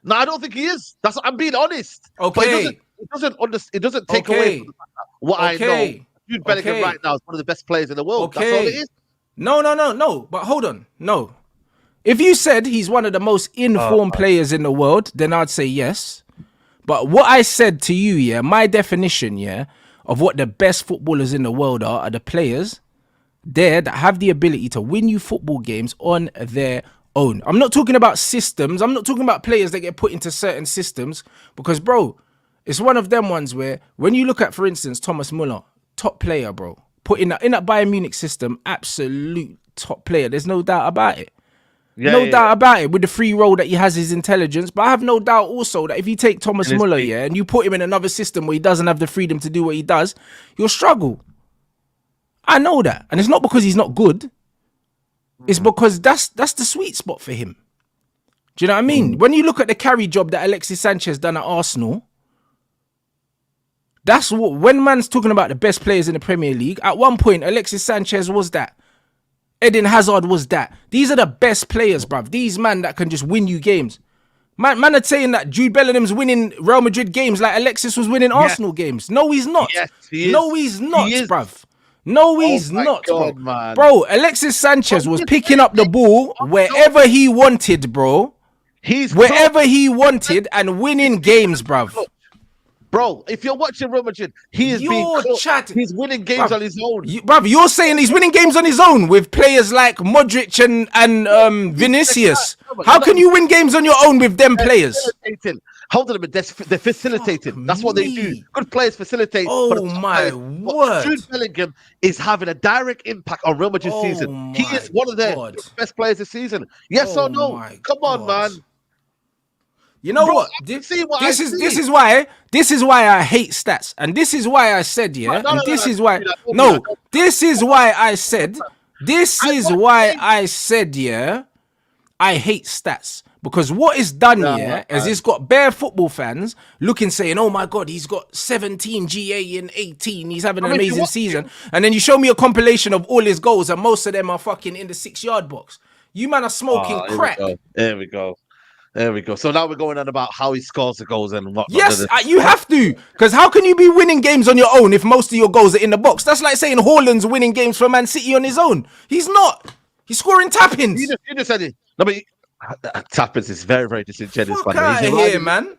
No, I don't think he is. I'm being honest. Okay. But it doesn't take away from what I know. Jude Bellingham right now is one of the best players in the world. That's all it is. No. But hold on. No. If you said he's one of the most informed players in the world, then I'd say yes. But what I said to you, yeah, my definition, yeah, of what the best footballers in the world are the players there that have the ability to win you football games on their own. I'm not talking about systems. I'm not talking about players that get put into certain systems because, bro, it's one of them ones where when you look at, for instance, Thomas Muller, top player, bro, put in that Bayern Munich system, absolute top player. There's no doubt about it. No doubt about it with the free role that he has his intelligence. But I have no doubt also that if you take Thomas Muller, yeah, and you put him in another system where he doesn't have the freedom to do what he does, you'll struggle. I know that. And it's not because he's not good. It's because that's the sweet spot for him. Do you know what I mean? When you look at the carry job that Alexis Sanchez done at Arsenal, that's what, when man's talking about the best players in the Premier League, at one point, Alexis Sanchez was that. Eden Hazard was that. These are the best players, bruv. These man that can just win you games. Man are saying that Jude Bellingham's winning Real Madrid games like Alexis was winning Arsenal games. No, he's not. Yes, he is. No, he's not, bruv. No, he's not, God, bro. Man. Bro, Alexis Sanchez was picking up the ball wherever he wanted, bro. Wherever he wanted and winning games, bruv. Bro, if you're watching Real Madrid, he is being cooked. He's winning games on his own. Bruv, you're saying he's winning games on his own with players like Modric and Vinicius. How can you win games on your own with them players? Hold on a minute, they're facilitating. That's what they do. Good players facilitate. Oh my word. Jude Bellingham is having a direct impact on Real Madrid's season. He is one of their best players this season. Yes or no? Come on, man. You know what? This is why I hate stats, and this is why I said this is why I said I hate stats. Because what is done is it's got bare football fans looking saying, oh my God, he's got 17 GA in 18. He's having an amazing season. And then you show me a compilation of all his goals and most of them are fucking in the 6-yard box. You man are smoking crack. There we go. So now we're going on about how he scores the goals and what. Yes, you have to. Because how can you be winning games on your own if most of your goals are in the box? That's like saying Haaland's winning games for Man City on his own. He's not. He's scoring tap-ins. You just said it. No, but tap-ins is very, very disingenuous. Fuck out of here, man.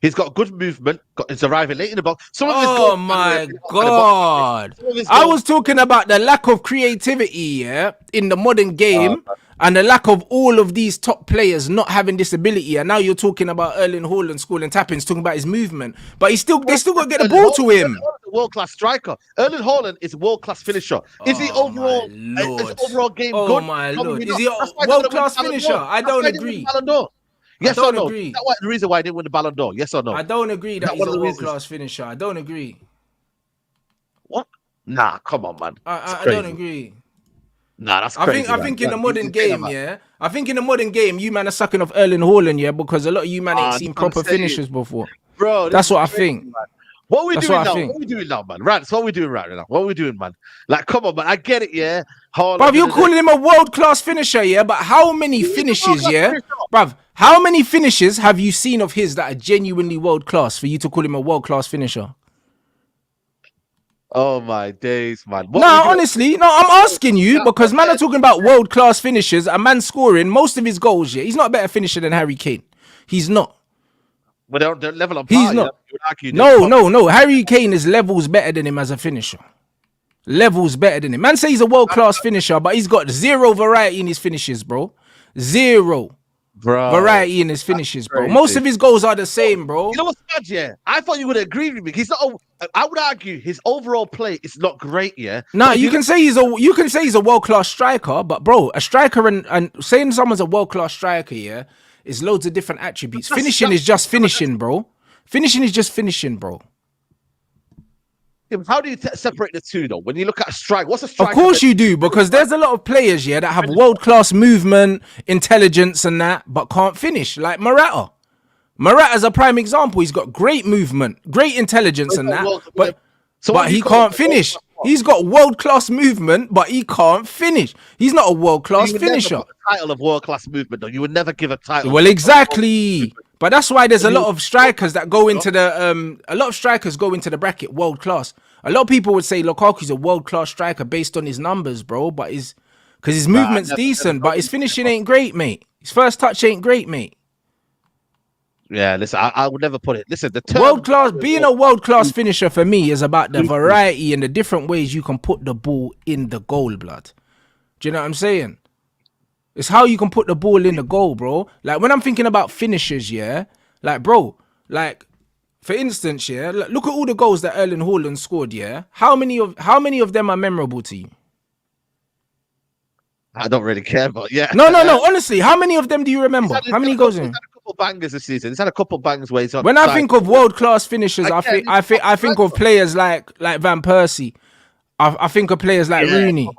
He's got good movement. He's arriving late in the box. Oh my God. I was talking about the lack of creativity in the modern game. And the lack of all of these top players not having this ability, and now you're talking about Erling Haaland scoring tap-ins, talking about his movement, but they still got to get the ball to him. World-class striker. Erling Haaland is a world-class finisher. Is he overall? Is overall game good? Oh my Lord! Is he a world-class finisher? I don't agree. Yes or no? Is that the reason why I didn't win the Ballon d'Or? Yes or no? I don't agree that he's a world-class finisher. I don't agree. What? Nah, come on, man. It's I don't crazy. agree. Nah, that's crazy, I man. think in the You modern say that, game, man. yeah. I think in the modern game, you man are sucking off Erling Haaland, yeah, because a lot of you man ain't Ah, that's seen what I'm proper saying. finishers before. Bro, this That's is what I crazy, think. man. What are we That's what doing I now? What think. are we doing now, man? Rants, what are we doing right now? What are we doing, man? Like, come on, man. I get it, yeah. Bruv, Haaland, da, you're da, da. calling him a world class finisher, yeah? But how many He's a world finishes, class yeah? finisher. Bruv, how many finishes have you seen of his that are genuinely world class for you to call him a world class finisher? Oh my days, man. What are we No, doing? honestly, no, I'm asking you because man are talking about world class finishers. A man scoring most of his goals, yeah. He's not a better finisher than Harry Kane. He's not. Well, they're level on He's par, yeah. not. You would argue they're No, top. no, no. Harry Kane is levels better than him as a finisher. Levels better than him. Man say he's a world class finisher, but he's got zero variety in his finishes, bro. Zero Bro, variety in his that's finishes, bro. Most crazy. of his goals are the Bro, same, you bro. know what's bad, yeah? I thought you would agree with me. He's not. I would argue his overall play is not great, yeah. Nah, But if you you look can say he's a world class striker, but bro, a striker and saying someone's a world class striker, yeah, is loads of different attributes. Finishing is just finishing, bro. Finishing is just finishing, bro. how do you separate the two though? When you look at a strike, what's a Of striker? course you do, because there's a lot of players, yeah, that have world class movement, intelligence, and that, but can't finish. Like Morata. Morata's a prime example. He's got great movement, great intelligence, and that, So what but do you he call can't it? finish. He's got world class movement, but he can't finish. He's not a world class You would never finisher. put a title of world class movement though. You would never give a title. Well, exactly. But that's why there's a You lot of strikers that go into the a lot of strikers go into the bracket world class. A lot of people would say Lukaku's a world class striker based on his numbers, bro. But because his movement's decent, but his finishing ain't great, mate. His first touch ain't great, mate. Yeah, listen, I would never put it. Listen, the World term class, being a world class finisher for me is about the variety and the different ways you can put the ball in the goal, blood. Do you know what I'm saying? It's how you can put the ball in the goal, bro. Like when I'm thinking about finishers, yeah, like bro, like for instance, yeah, look at all the goals that Erling Haaland scored, yeah. How many of them are memorable to you? I don't really care, but yeah. No, no, no. Honestly, how many of them do you remember? He's How many goals in? had a couple bangers this season. He's had a couple bangers where he's on. When I think of world class finishers, Again, I think of players like Van Persie. I think of players like Rooney.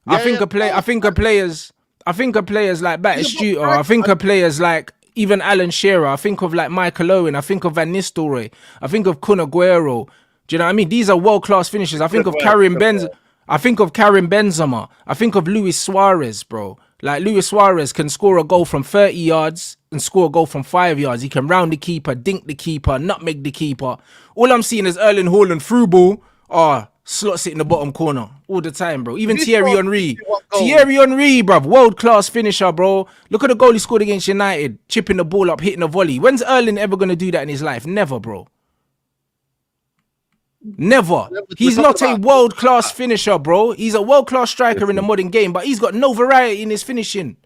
I think of players like Batistuta. I think of players like even Alan Shearer. I think of like Michael Owen. I think of Van Nistelrooy. I think of Kun Aguero. Do you know what I mean? These are world class finishers. I think of Karim Benzema. I think of Karim Benzema. I think of Luis Suarez, bro. Like Luis Suarez can score a goal from 30 yards and score a goal from 5 yards. He can round the keeper, dink the keeper, nutmeg the keeper. All I'm seeing is Erling Haaland through ball. Slots it in the bottom corner all the time, bro. Even Thierry Henry. Thierry Henry, bruv. World-class finisher, bro. Look at the goal he scored against United. Chipping the ball up, hitting a volley. When's Erling ever going to do that in his life? Never, bro. Never. He's not a world-class finisher, bro. He's a world-class striker in the modern game, but he's got no variety in his finishing.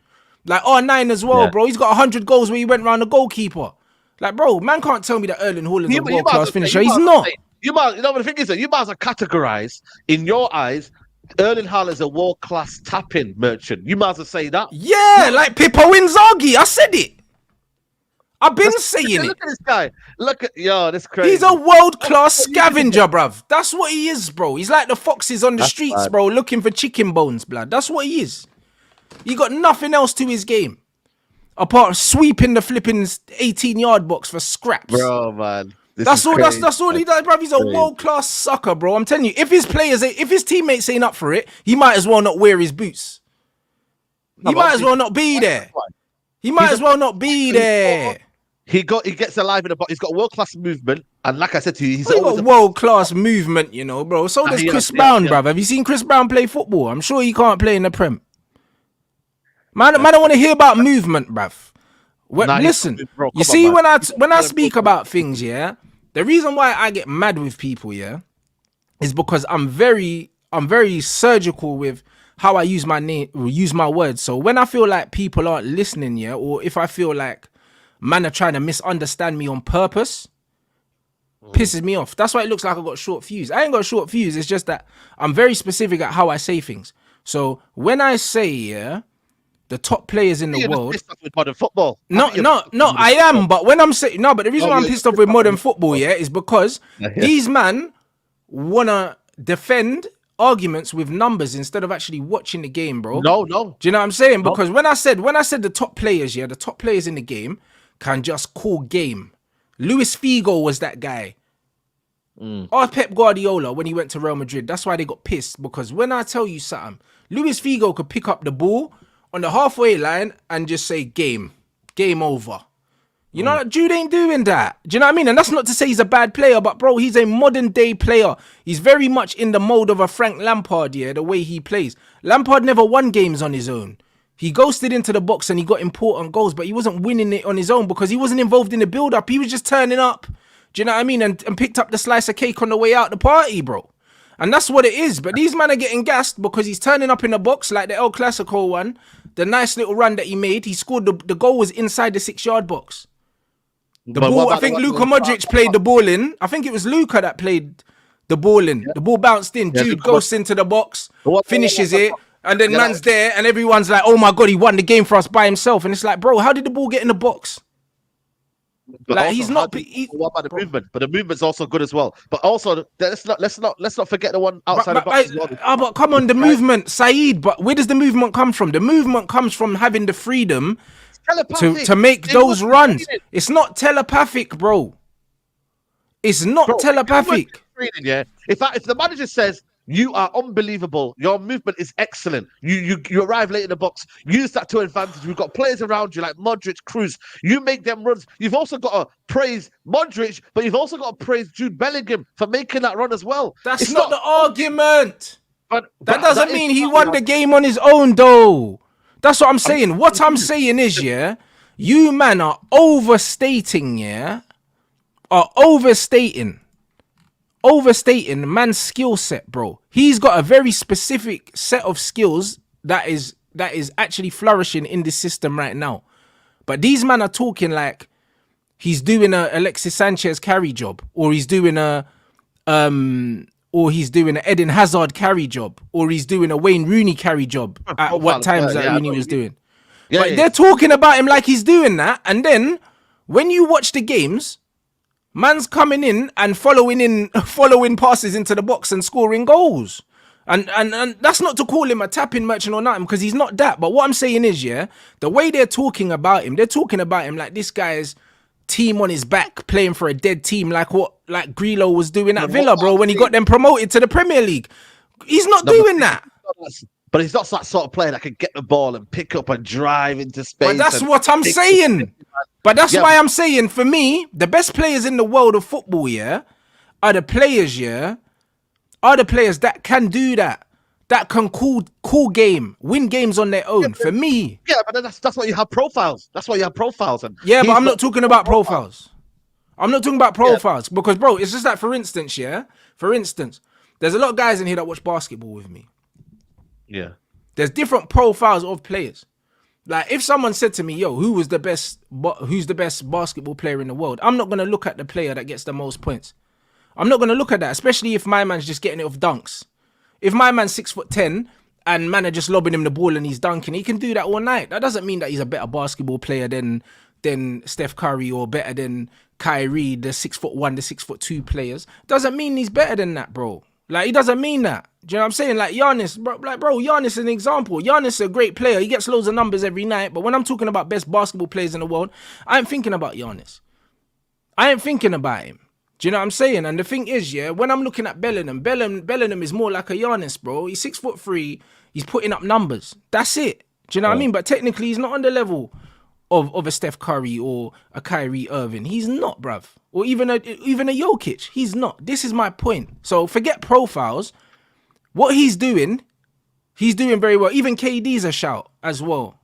Like R9 as well, bro. He's got 100 goals where he went round the goalkeeper. Like, bro, man can't tell me that Erling Haaland's a world-class finisher. He's not. You know what the thing is that you might as well categorize in your eyes Erling Haaland is a world-class tapping merchant. You might as well say that. Yeah, like Pippo Inzaghi. I said it. I've been saying it. Look at this guy. Look at this crazy. He's a world-class scavenger, bruv. That's what he is, bro. He's like the foxes on the streets, bad. bro, looking for chicken bones, blood. That's what he is. He got nothing else to his game apart from sweeping the flipping 18-yard box for scraps. Bro, man. That's all he does, bruv. He's a world-class sucker, bro. I'm telling you, if his teammates ain't up for it, he might as well not wear his boots. He might as well not be there. He might as well not be there. He gets alive in the box. He's got world-class movement. And like I said to you, he's got world-class movement, you know, bro. So does Chris Brown, bruv. Have you seen Chris Brown play football? I'm sure he can't play in the Prem. Man, I don't want to hear about movement, bruv. Listen, you see, when I speak about things, yeah, the reason why I get mad with people, yeah, is because I'm very surgical with how I use my name, use my words. So when I feel like people aren't listening, yeah, or if I feel like man are trying to misunderstand me on purpose, pisses me off. That's why it looks like I got short fuse. I ain't got short fuse. It's just that I'm very specific at how I say things. So when I say, yeah, the top players in the world. Pissed off with modern football. No, I am. But when I'm saying but the reason why I'm pissed off with modern football, yeah, is because these man wanna defend arguments with numbers instead of actually watching the game, bro. No, no, Do you know what I'm saying? no. Because when I said the top players, the top players in the game can just call game. Luis Figo was that guy. Or Pep Guardiola when he went to Real Madrid. That's why they got pissed. Because when I tell you something, Luis Figo could pick up the ball on the halfway line and just say game over. You know, Jude ain't doing that. Do you know what I mean? And that's not to say he's a bad player, but bro, he's a modern day player. He's very much in the mode of a Frank Lampard, the way he plays. Lampard never won games on his own. He ghosted into the box and he got important goals, but he wasn't winning it on his own because he wasn't involved in the build-up. He was just turning up, do you know what I mean? And picked up the slice of cake on the way out the party, bro. And that's what it is. But these men are getting gassed because he's turning up in the box like the El Clasico one. The nice little run that he made. He scored, the goal was inside the 6-yard box. The ball, I think Luka Modric played the ball in. I think it was Luka that played the ball in. Yeah. The ball bounced in. Jude goes into the box, finishes it, and then man's there, and everyone's like, oh my God, he won the game for us by himself. And it's like, bro, how did the ball get in the box? But like also, he's not. What about the movement? But the movement's also good as well. But also, let's not forget the one outside the box as well. But come on, the movement, Saeed. But where does the movement come from? The movement comes from having the freedom to make those runs. It's not telepathic, bro. It's not telepathic. Yeah. If the manager says you are unbelievable, your movement is excellent, you arrive late in the box, use that to advantage. We've got players around you like Modric, Cruz. You make them runs. You've also got to praise Modric, but you've also got to praise Jude Bellingham for making that run as well. That's not the argument. But that doesn't mean he won the game on his own, though. That's what I'm saying. What I'm saying is, you man are overstating, overstating man's skill set, bro. He's got a very specific set of skills that is actually flourishing in this system right now. But these men are talking like he's doing a Alexis Sanchez carry job, or he's doing an Eden Hazard carry job, or he's doing a Wayne Rooney carry job at what times that Rooney was doing. But they're talking about him like he's doing that, and then when you watch the games, man's coming in and following passes into the box and scoring goals. And that's not to call him a tapping merchant or nothing, because he's not that. But what I'm saying is, the way they're talking about him like this guy's team on his back playing for a dead team, like Grillo was doing at Villa, bro, when he got them promoted to the Premier League. He's not doing that. But he's not that sort of player that can get the ball and pick up and drive into space. But that's what I'm saying. But that's why I'm saying, for me, the best players in the world of football, are the players, are the players that can do that can call game, win games on their own. For me. Yeah, but that's why you have profiles. That's why you have profiles. And but I'm not talking about profiles. I'm not talking about profiles because, bro, it's just like, for instance, there's a lot of guys in here that watch basketball with me. Yeah. There's different profiles of players. Like, if someone said to me, yo, who's the best basketball player in the world? I'm not going to look at the player that gets the most points. I'm not going to look at that, especially if my man's just getting it off dunks. If my man's 6'10" and man are just lobbing him the ball and he's dunking, he can do that all night. That doesn't mean that he's a better basketball player than Steph Curry or better than Kyrie, the 6'1", the 6'2" players. Doesn't mean he's better than that, bro. Like, he doesn't mean that. Do you know what I'm saying? Like, Giannis, bro, Giannis is an example. Giannis is a great player. He gets loads of numbers every night. But when I'm talking about best basketball players in the world, I ain't thinking about Giannis. I ain't thinking about him. Do you know what I'm saying? And the thing is, when I'm looking at Bellingham is more like a Giannis, bro. He's 6'3". He's putting up numbers. That's it. Do you know what I mean? But technically, he's not on the level of a Steph Curry or a Kyrie Irving. He's not, bruv. Or even a Jokic. He's not. This is my point. So forget profiles. What he's doing very well. Even KD's a shout as well.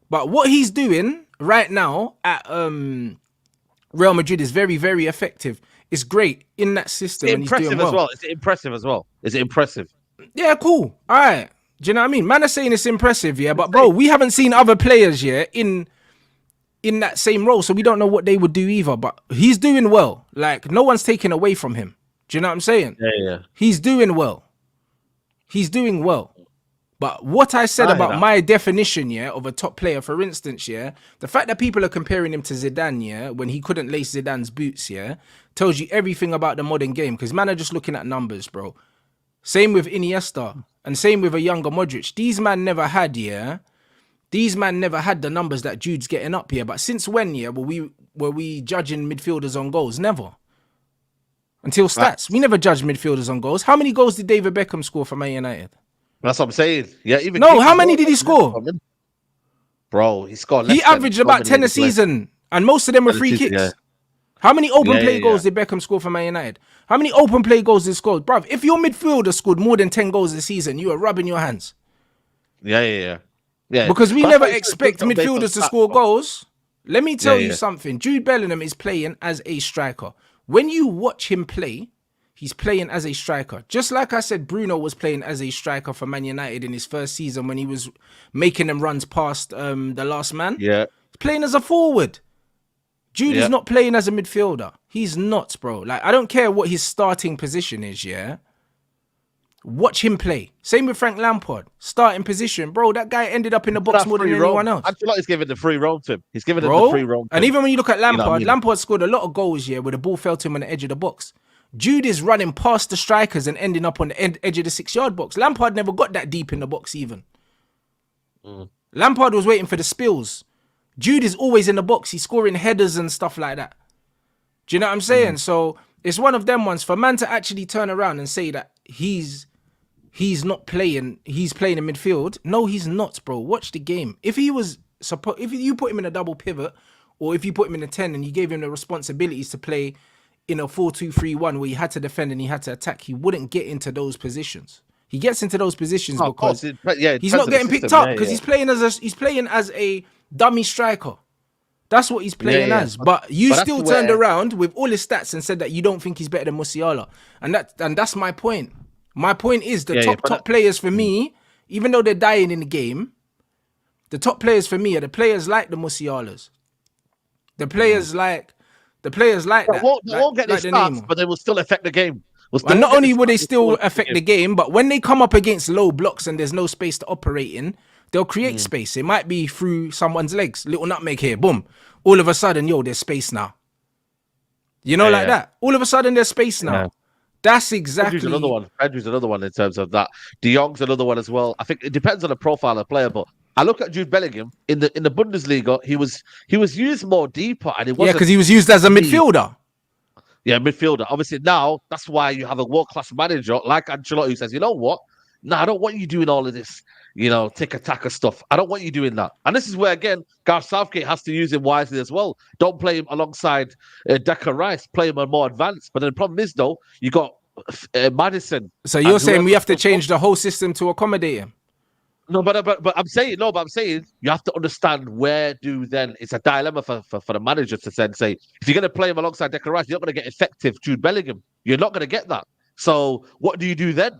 But what he's doing right now at Real Madrid is very, very effective. It's great in that system. It's impressive as well. It's impressive as well. Is it impressive? Yeah, cool. All right. Do you know what I mean? Man are saying it's impressive, but bro, we haven't seen other players in that same role, so we don't know what they would do either. But he's doing well. Like, no one's taking away from him. Do you know what I'm saying? Yeah. He's doing well. But what I said about my definition, of a top player, for instance, the fact that people are comparing him to Zidane, when he couldn't lace Zidane's boots, tells you everything about the modern game. Because man are just looking at numbers, bro. Same with Iniesta, and same with a younger Modric. These man never had the numbers that Jude's getting up here. But since when, were we judging midfielders on goals? Never. Until stats. We never judged midfielders on goals. How many goals did David Beckham score for Man United? That's what I'm saying. Yeah, even no, how many did he score? Bro, he scored He averaged about 10 a season, and most of them were free kicks. Yeah. How many open play goals did Beckham score for Man United? How many open play goals did he score? Bruv, if your midfielder scored more than 10 goals a season, you are rubbing your hands. Yeah. Because we never expect midfielders to score goals. Let me tell you something. Jude Bellingham is playing as a striker. When you watch him play, he's playing as a striker. Just like I said, Bruno was playing as a striker for Man United in his first season when he was making them runs past the last man. Yeah. He's playing as a forward. Jude is not playing as a midfielder. He's not, bro. Like, I don't care what his starting position is, yeah? Watch him play. Same with Frank Lampard. Starting position. Bro, that guy ended up in the box more than anyone else. Ancelotti's giving the free roam to him. He's giving him the free roam. And even when you look at Lampard, Lampard scored a lot of goals, where the ball fell to him on the edge of the box. Jude is running past the strikers and ending up on the edge of the 6-yard box. Lampard never got that deep in the box even. Lampard was waiting for the spills. Jude is always in the box. He's scoring headers and stuff like that. Do you know what I'm saying? So it's one of them ones for man to actually turn around and say that he's not playing. He's playing in midfield. No, he's not, bro. Watch the game. If you put him in a double pivot, or if you put him in a 10 and you gave him the responsibilities to play in a 4-2-3-1 where he had to defend and he had to attack, he wouldn't get into those positions. He gets into those positions because he's not getting picked up because he's playing as a dummy striker. That's what he's playing as. But you still turned around with all his stats and said that you don't think he's better than Musiala. And that's my point. My point is the top players for me, even though they're dying in the game, the top players for me are the players like the Musialas. The players like that. They won't get the stats, but they will still affect the game. And not only will they still affect the game, but when they come up against low blocks and there's no space to operate in, they'll create space. It might be through someone's legs. Little nutmeg here, boom. All of a sudden, there's space now. Like that. All of a sudden, there's space now. Yeah. That's exactly... Pedro's another one in terms of that. De Jong's another one as well. I think it depends on the profile of the player, but I look at Jude Bellingham in the Bundesliga. He was used more deeper, and it wasn't... Yeah, because he was used as a midfielder. Yeah, midfielder. Obviously, now that's why you have a world-class manager like Ancelotti who says, you know what? No, I don't want you doing all of this, tick-a-tacker stuff. I don't want you doing that. And this is where, again, Gareth Southgate has to use him wisely as well. Don't play him alongside Declan Rice. Play him on more advanced. But the problem is, though, you got Maddison. So you're saying we have to change the whole system to accommodate him? No, but I'm saying you have to understand it's a dilemma for the manager to then say, if you're going to play him alongside Declan Rice, you're not going to get effective Jude Bellingham. You're not going to get that. So what do you do then?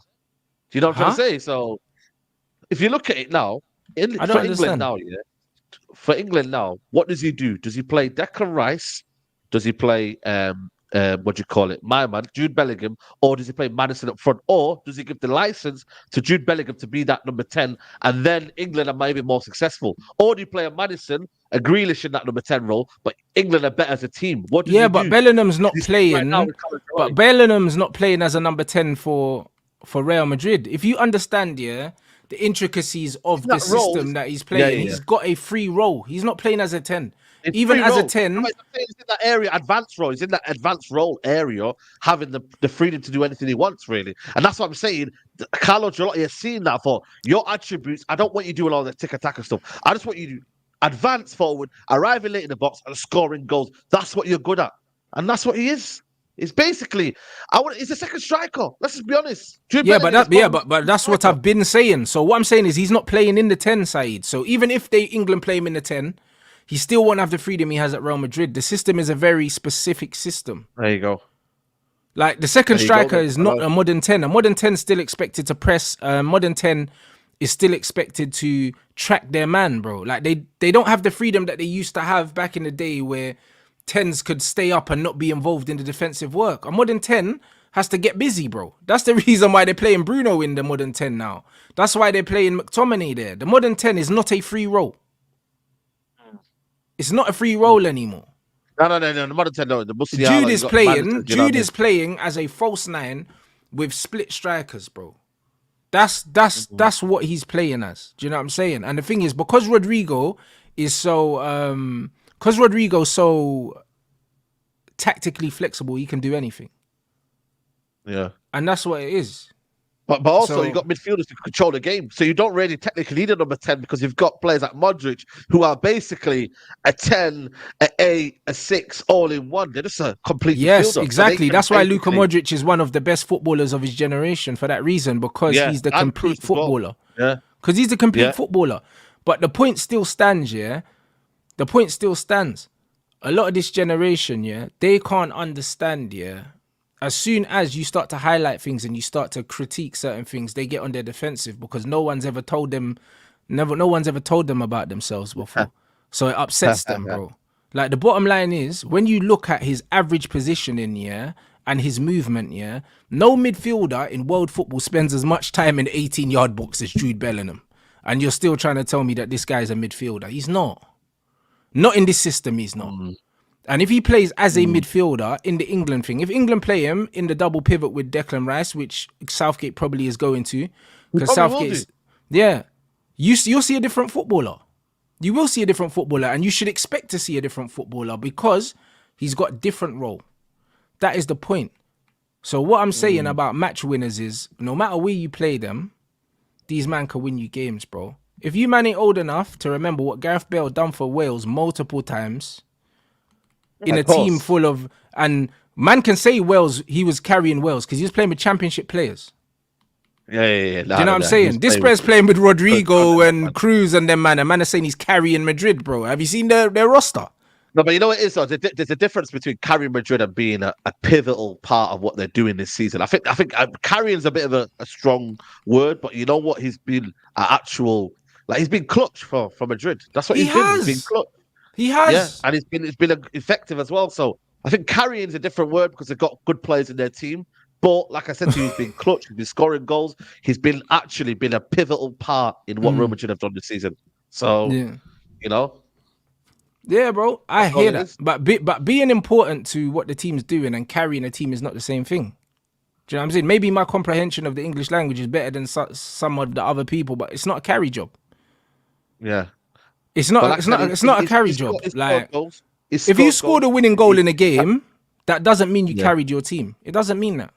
Do you know what I'm trying to say? So if you look at it now, for England now, what does he do? Does he play Declan Rice? Does he play my man, Jude Bellingham, or does he play Maddison up front, or does he give the license to Jude Bellingham to be that number 10, and then England are maybe more successful? Or do you play a Maddison, a Grealish in that number 10 role, but England are better as a team? What do you do? But Bellingham's not playing. But Bellingham's not playing as a number 10 for Real Madrid. If you understand, the intricacies of the system that he's playing, he's got a free role. He's not playing as a 10. Even as a 10, he's in that area, advanced role. He's in that advanced role area, having the freedom to do anything he wants, really. And that's what I'm saying. Carlo Ancelotti has seen that for your attributes. I don't want you doing all the tick-a-tacker stuff. I just want you to advance forward, arriving late in the box, and scoring goals. That's what you're good at, and that's what he is. It's basically, he's a second striker. Let's just be honest. But that's what I've been saying. So what I'm saying is he's not playing in the 10 side. So even if England play him in the 10. He still won't have the freedom he has at Real Madrid. The system is a very specific system. There you go. Like, the second striker is not a modern 10. A modern 10 is still expected to press. Modern 10 is still expected to track their man, bro. Like, they don't have the freedom that they used to have back in the day where 10s could stay up and not be involved in the defensive work. A modern 10 has to get busy, bro. That's the reason why they're playing Bruno in the modern 10 now. That's why they're playing McTominay there. The modern 10 is not a free role. It's not a free role anymore. No. The modern 10, no. The Jude is playing as a false 9 with split strikers, bro. That's what he's playing as. Do you know what I'm saying? And the thing is, because Rodrigo's so tactically flexible, he can do anything. Yeah. And that's what it is. But also, So- you've got midfielders who control the game. So you don't really technically need a number 10 because you've got players like Modric who are basically a 10, a 8, a 6, all in one. They're just a complete Yes, midfielder. So exactly. they can That's why Luka basically- Modric is one of the best footballers of his generation for that reason, because Yeah, he's the and complete Kroos as well. footballer. Yeah. Because he's the complete Yeah. footballer. But the point still stands, yeah? The point still stands. A lot of this generation, yeah, they can't understand, yeah? As soon as you start to highlight things and you start to critique certain things, they get on their defensive because no one's ever told them about themselves before. So it upsets them, bro. Like, the bottom line is, when you look at his average positioning, yeah, and his movement, yeah, no midfielder in world football spends as much time in the 18-yard box as Jude Bellingham. And you're still trying to tell me that this guy's a midfielder. He's not. Not in this system, he's not. And if he plays as a midfielder in the England thing, if England play him in the double pivot with Declan Rice, which Southgate probably is going to, because probably will Southgate, yeah, you'll see a different footballer. You will see a different footballer, and you should expect to see a different footballer because he's got different role. That is the point. So what I'm saying about match winners is, no matter where you play them, these man can win you games, bro. If you man ain't old enough to remember what Gareth Bale done for Wales multiple times in a team full of, and man can say Wales, he was carrying Wales because he was playing with championship players. Yeah. Do you know what I'm saying? This player's playing with Rodrigo and Cruz and them, man. And man is saying he's carrying Madrid, bro. Have you seen their roster? No, but you know what it is, though? There's a difference between carrying Madrid and being a pivotal part of what they're doing this season. I think carrying's a bit of a strong word, but you know what? He's been an actual, like, he's been clutch for Madrid. That's what he's been. He's been clutch. He has. Yeah, and it's been effective as well. So I think carrying is a different word because they've got good players in their team. But like I said to you, he's been clutch. He's been scoring goals. He's been a pivotal part in what Real Madrid have done this season. So, you know. Yeah, bro, I hear that. is. But being important to what the team's doing and carrying a team is not the same thing. Do you know what I'm saying? Maybe my comprehension of the English language is better than some of the other people, but it's not a carry job. Yeah. It's not. Like It's not a carry job. Like, if you scored a winning goal in a game, that doesn't mean you carried your team. It doesn't mean that.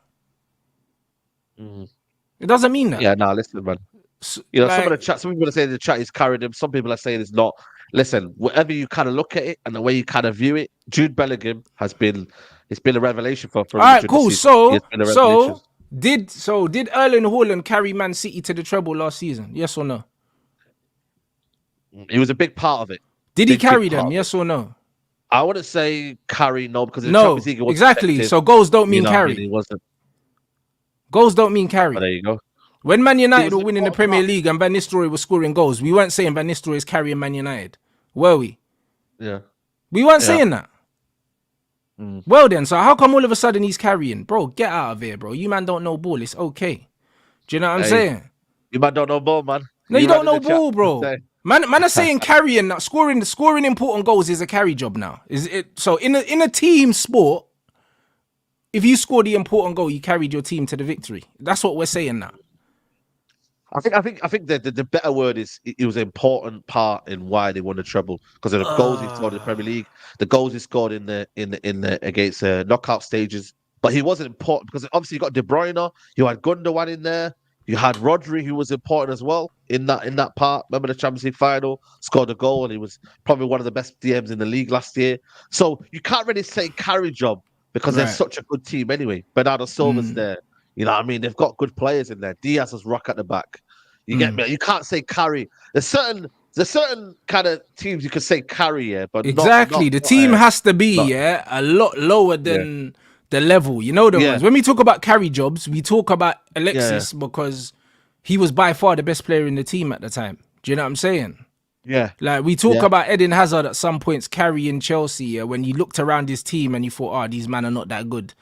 It doesn't mean that. Yeah, no, listen, man. You know, some people are saying the chat is carried him. Some people are saying it's not. Listen, whatever you kind of look at it and the way you kind of view it, Jude Bellingham it's been a revelation for all right, cool. So did Erling Haaland carry Man City to the treble last season? Yes or no? He was a big part of it. Did he carry them? Yes or no? I wouldn't say carry, no, because in no, Champions League, exactly. So goals don't mean carry. He wasn't. Goals don't mean carry. Oh, there you go. When Man United were winning the Premier League and Van Nistelrooy was scoring goals, we weren't saying Van Nistelrooy is carrying Man United, were we? Yeah. We weren't saying that. Well then, so how come all of a sudden he's carrying? Bro, get out of here, bro. You man don't know ball. It's okay. Do you know what I'm saying? You man don't know ball, man. No, you don't know ball, bro. Man are saying carrying, scoring important goals is a carry job now. Is it? So in a team sport, if you score the important goal, you carried your team to the victory. That's what we're saying now. I think the better word is it was an important part in why they won the treble because of the goals he scored in the Premier League, the goals he scored in the against knockout stages. But he wasn't important because obviously you got De Bruyne, you had Gundogan in there, you had Rodri who was important as well in that part. Remember the Champions League final, scored a goal, and he was probably one of the best DMs in the league last year. So you can't really say carry job because they're such a good team anyway. Bernardo Silva's there. You know what I mean? They've got good players in there. Diaz is rock at the back. You get me? You can't say carry. There's certain kind of teams you could say carry, but exactly. Not the team has to be a lot lower than the level. You know the ones. When we talk about carry jobs, we talk about Alexis because he was by far the best player in the team at the time. Do you know what I'm saying? Yeah. Like we talk about Eden Hazard at some points carrying Chelsea when you looked around his team and you thought, these men are not that good.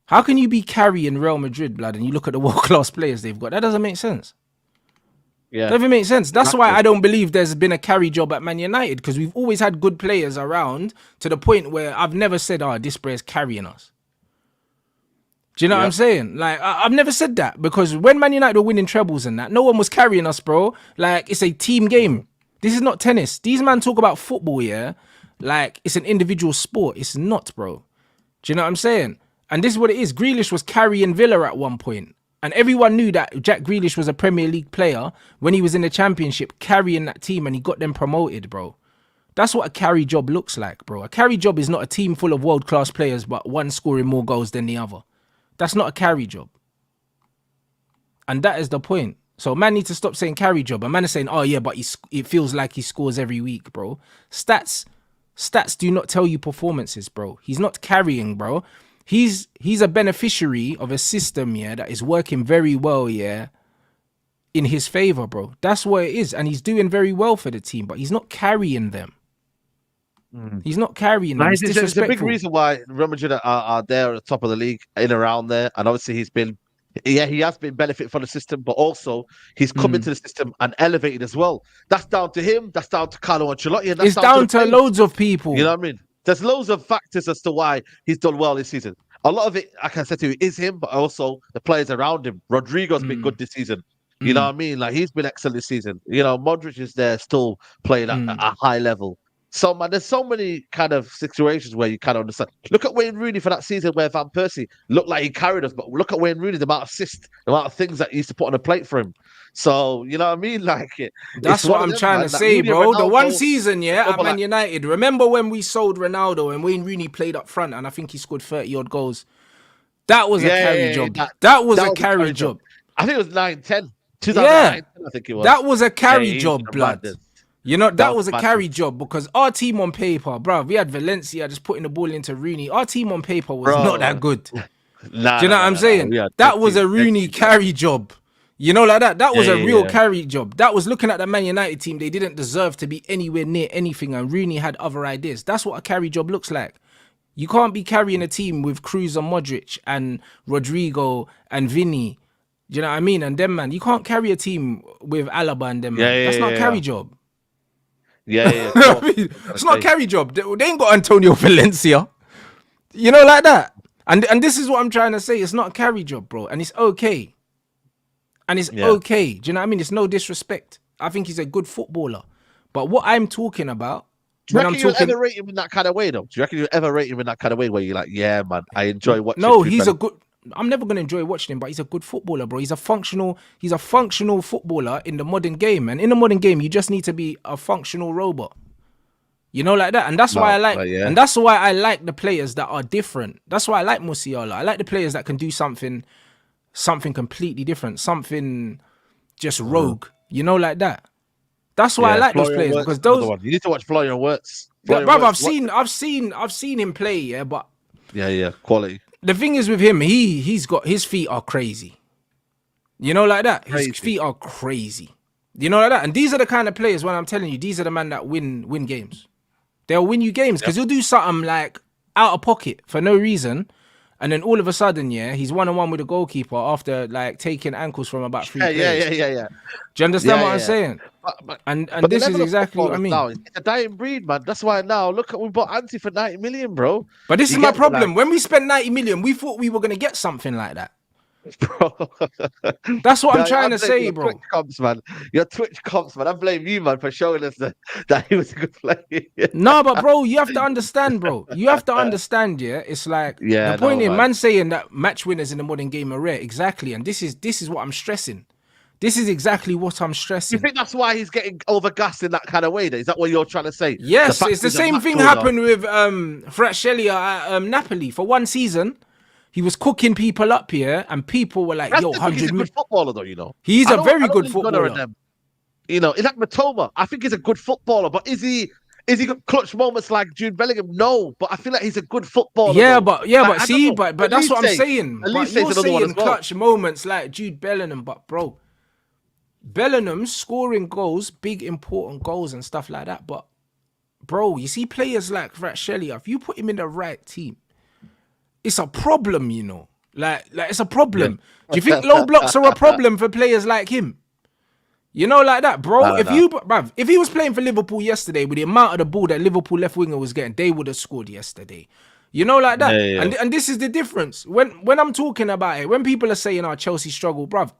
How can you be carrying Real Madrid, blood, and you look at the world-class players they've got? That doesn't make sense. Yeah. Doesn't make sense. That's why I don't believe there's been a carry job at Man United because we've always had good players around to the point where I've never said, this player's carrying us. Do you know what I'm Yep. saying? Like, I've never said that because when Man United were winning trebles and that, no one was carrying us, bro. Like, it's a team game. This is not tennis. These men talk about football, yeah? Like, it's an individual sport. It's not, bro. Do you know what I'm saying? And this is what it is. Grealish was carrying Villa at one point. And everyone knew that Jack Grealish was a Premier League player when he was in the Championship carrying that team and he got them promoted, bro. That's what a carry job looks like, bro. A carry job is not a team full of world-class players, but one scoring more goals than the other. That's not a carry job. And that is the point. So man needs to stop saying carry job. And man is saying, oh yeah, but it feels like he scores every week, bro. Stats do not tell you performances, bro. He's not carrying, bro. He's a beneficiary of a system, yeah, that is working very well, yeah, in his favor, bro. That's what it is. And he's doing very well for the team, but he's not carrying them. He's not carrying them. It's It's a big disrespectful. reason why Real Madrid are there at the top of the league, in around there. And obviously he has been benefiting from the system, but also he's come into the system and elevated as well. That's down to him. That's down to Carlo Ancelotti. And that's It's down to the players. loads of people. You know what I mean? There's loads of factors as to why he's done well this season. A lot of it, like I said to you, is him, but also the players around him. Rodrigo's been good this season. You know what I mean? Like, he's been excellent this season. You know, Modric is there still playing at a high level. So, man, there's so many kind of situations where you kind of understand. Look at Wayne Rooney for that season where Van Persie looked like he carried us, but look at Wayne Rooney, the amount of assists, the amount of things that he used to put on the plate for him. So, you know what I mean? Like, that's what I'm trying to say, bro. The one season, yeah, at Man like, United. Remember when we sold Ronaldo and Wayne Rooney played up front and I think he scored 30-odd goals? That was a carry job. That was a carry job. I think it was 9-10. 2009, I think it was. That was a carry job, blood. Madness. You know, that was a carry job because our team on paper, bro, we had Valencia just putting the ball into Rooney. Our team on paper was not that good. Do you know what I'm saying? That was a Rooney carry job. You know, like that. That was a real carry job. That was looking at the Man United team. They didn't deserve to be anywhere near anything, and Rooney had other ideas. That's what a carry job looks like. You can't be carrying a team with Cruz and Modric and Rodrigo and Vinny. Do you know what I mean? And them, man. You can't carry a team with Alaba and them, man. That's not a carry job. Yeah. I mean, it's not a carry job. They ain't got Antonio Valencia. You know, like that. And this is what I'm trying to say. It's not a carry job, bro. And it's okay. And it's okay. Do you know what I mean? It's no disrespect. I think he's a good footballer. But what I'm talking about... Do you reckon you ever rate him in that kind of way, though? Do you reckon you ever rate him in that kind of way where you're like, yeah, man, I enjoy watching him? No, he's a good... I'm never going to enjoy watching him, but he's a good footballer, bro. He's a functional footballer in the modern game. And in the modern game, you just need to be a functional robot. You know, like that. And that's why and that's why I like the players that are different. That's why I like Musiala. I like the players that can do something completely different, something just rogue. You know, like that. That's why I like those players because those. You need to watch Florian Wirtz. Brother, I've seen him play. Yeah, but quality. The thing is with him, he's got his feet are crazy. You know, like that. His feet are crazy. You know, like that. And these are the kind of players. When I'm telling you, these are the men that win games. They'll win you games because he'll do something like out of pocket for no reason. And then all of a sudden, he's 1-on-1 with the goalkeeper after like taking ankles from about 3 players. Yeah. Do you understand what I'm saying? And this is exactly what I mean. Now, it's a dying breed, man. That's why now, look, we bought Ante for 90 million, bro. But this is my problem. When we spent 90 million, we thought we were going to get something like that. Bro. That's what I'm trying to say, bro. Your Twitch comps, man. I blame you, man, for showing us that he was a good player. No, but bro, you have to understand, bro. You have to understand, yeah. It's like the point in man saying that match winners in the modern game are rare, exactly. And this is what I'm stressing. This is exactly what I'm stressing. You think that's why he's getting overgassed in that kind of way? Is that what you're trying to say? Yes, it's the same thing happened with Fratelli at Napoli for one season. He was cooking people up here, and people were like, "Yo, 100 He's a good footballer, though. You know, he's a very good footballer. You know, it's like Matoma. I think he's a good footballer, but is he got clutch moments like Jude Bellingham? No, but I feel like he's a good footballer. Yeah, but that's what I'm saying. But you're saying clutch moments like Jude Bellingham, but bro, Bellingham scoring goals, big important goals and stuff like that. But bro, you see players like Fratelli, if you put him in the right team, it's a problem, you know. Like it's a problem. Do you think low blocks are a problem for players like him? You know, like that, bro. If he was playing for Liverpool yesterday with the amount of the ball that Liverpool left winger was getting, they would have scored yesterday. You know, like Yeah, that. yeah, yeah. And this is the difference. When I'm talking about it, when people are saying our Chelsea struggle, bruv,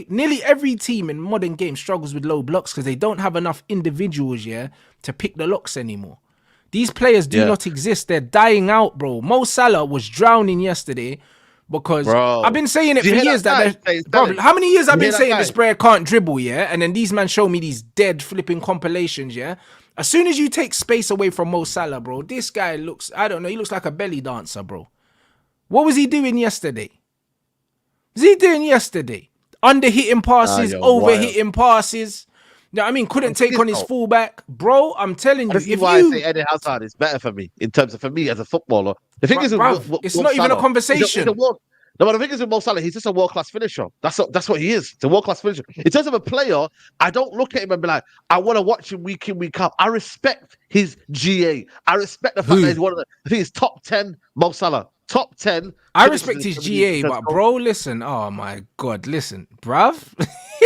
nearly every team in modern games struggles with low blocks because they don't have enough individuals, yeah, to pick the locks anymore. These players do Yeah. not exist. They're dying out, bro. Mo Salah was drowning yesterday because I've Bro. been saying it Do you for hear years that that guy they're, saying bro, Sterling? how many years I've You been hear that saying this guy? player can't dribble, yeah? And then these men show me these dead flipping compilations, yeah? As soon as you take space away from Mo Salah, bro, this guy looks, I don't know, he looks like a belly dancer, bro. What was he doing yesterday? Was he doing yesterday? Under hitting Ah, passes, you're over wild. hitting passes. You know what I mean? Couldn't The thing take is, on his though, fullback. Bro, I'm telling you, this is if why I say you, Eden Hazard is better for me in terms of for me as a footballer. The thing is with bruv, it's Mo not even a Salah, he's a conversation. world. No, but the thing is with Mo Salah, he's just a world class finisher. That's what he is. He's a world class finisher. In terms of a player, I don't look at him and be like, I want to watch him week in week out. I respect his GA. I respect the fact that Who? he's one of the. I think he's top 10. Mo Salah, top 10 I finishes respect in the his Premier League in GA, terms but of. bro, listen. Oh my God, listen, bruv.